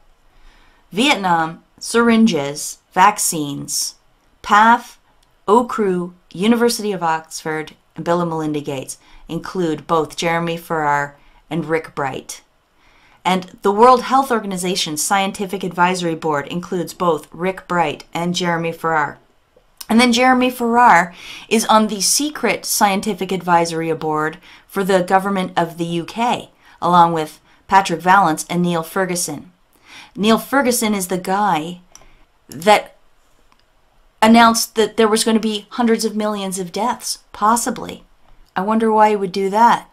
Vietnam, syringes, vaccines, PATH, OCRU, University of Oxford, and Bill and Melinda Gates include both Jeremy Farrar and Rick Bright. And the World Health Organization's Scientific Advisory Board includes both Rick Bright and Jeremy Farrar. And then Jeremy Farrar is on the secret Scientific Advisory Board for the government of the UK, along with Patrick Vallance and Neil Ferguson. Neil Ferguson is the guy that announced that there was going to be hundreds of millions of deaths, possibly. I wonder why he would do that.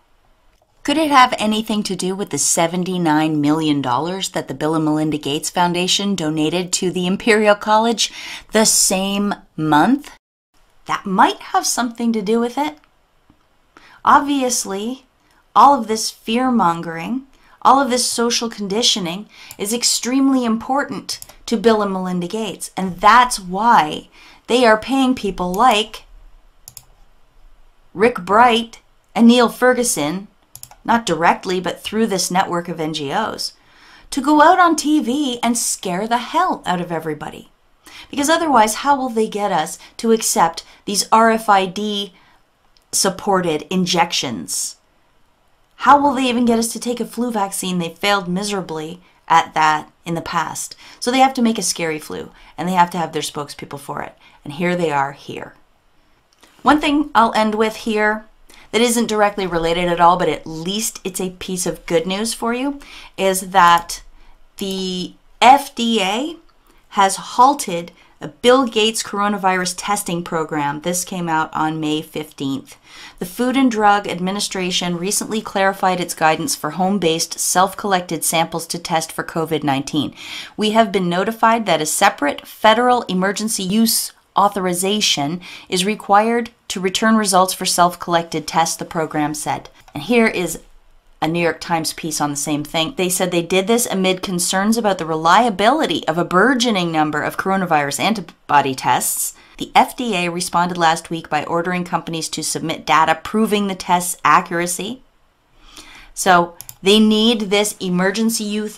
Could it have anything to do with the $79 million that the Bill and Melinda Gates Foundation donated to the Imperial College the same month? That might have something to do with it. Obviously, all of this fear-mongering, all of this social conditioning is extremely important to Bill and Melinda Gates, and that's why they are paying people like Rick Bright and Neil Ferguson, not directly, but through this network of NGOs, to go out on TV and scare the hell out of everybody. Because otherwise, how will they get us to accept these RFID-supported injections? How will they even get us to take a flu vaccine? They failed miserably at that in the past. So they have to make a scary flu, and they have to have their spokespeople for it. And here they are here. One thing I'll end with here that isn't directly related at all, but at least it's a piece of good news for you, is that the FDA has halted a Bill Gates coronavirus testing program. This came out on May 15th. The Food and Drug Administration recently clarified its guidance for home-based, self-collected samples to test for COVID-19. We have been notified that a separate federal emergency use authorization is required to return results for self-collected tests, the program said. And here is a New York Times piece on the same thing. They said they did this amid concerns about the reliability of a burgeoning number of coronavirus antibody tests. The FDA responded last week by ordering companies to submit data proving the test's accuracy. So they need this emergency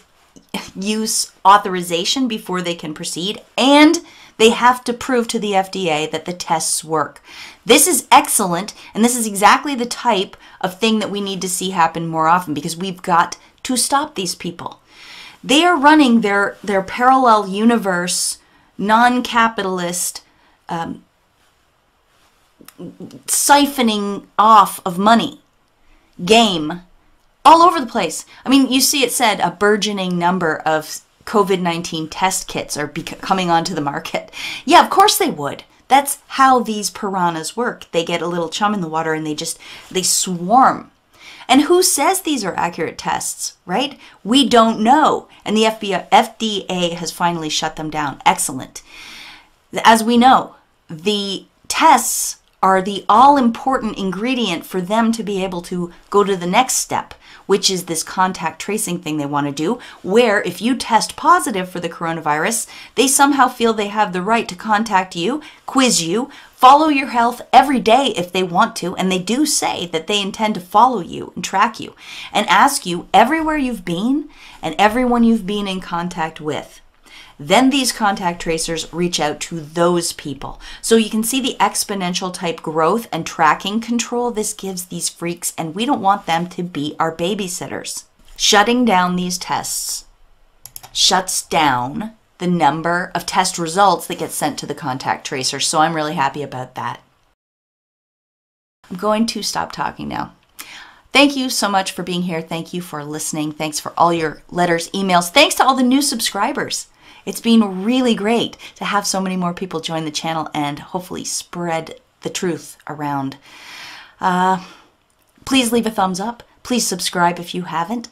use authorization before they can proceed, and they have to prove to the FDA that the tests work. This is excellent, and this is exactly the type of thing that we need to see happen more often, because we've got to stop these people. They are running their parallel universe, non-capitalist, siphoning off of money game all over the place. I mean, you see it said a burgeoning number of COVID-19 test kits are coming onto the market. Yeah, of course they would. That's how these piranhas work. They get a little chum in the water and they swarm. And who says these are accurate tests, right? We don't know. And the FDA has finally shut them down. Excellent. As we know, the tests are the all-important ingredient for them to be able to go to the next step, which is this contact tracing thing they want to do, where if you test positive for the coronavirus, they somehow feel they have the right to contact you, quiz you, follow your health every day if they want to, and they do say that they intend to follow you and track you and ask you everywhere you've been and everyone you've been in contact with. Then these contact tracers reach out to those people. So you can see the exponential type growth and tracking control this gives these freaks, and we don't want them to be our babysitters. Shutting down these tests shuts down the number of test results that get sent to the contact tracer. So I'm really happy about that. I'm going to stop talking now. Thank you so much for being here. Thank you for listening. Thanks for all your letters, emails. Thanks to all the new subscribers. It's been really great to have so many more people join the channel and hopefully spread the truth around. Please leave a thumbs up. Please subscribe if you haven't.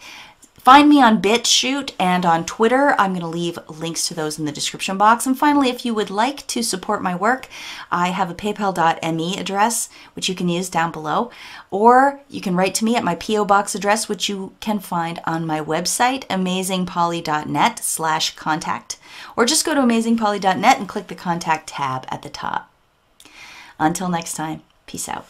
Find me on BitChute and on Twitter. I'm going to leave links to those in the description box. And finally, if you would like to support my work, I have a paypal.me address, which you can use down below. Or you can write to me at my P.O. Box address, which you can find on my website, amazingpolly.net/contact. Or just go to amazingpolly.net and click the contact tab at the top. Until next time, peace out.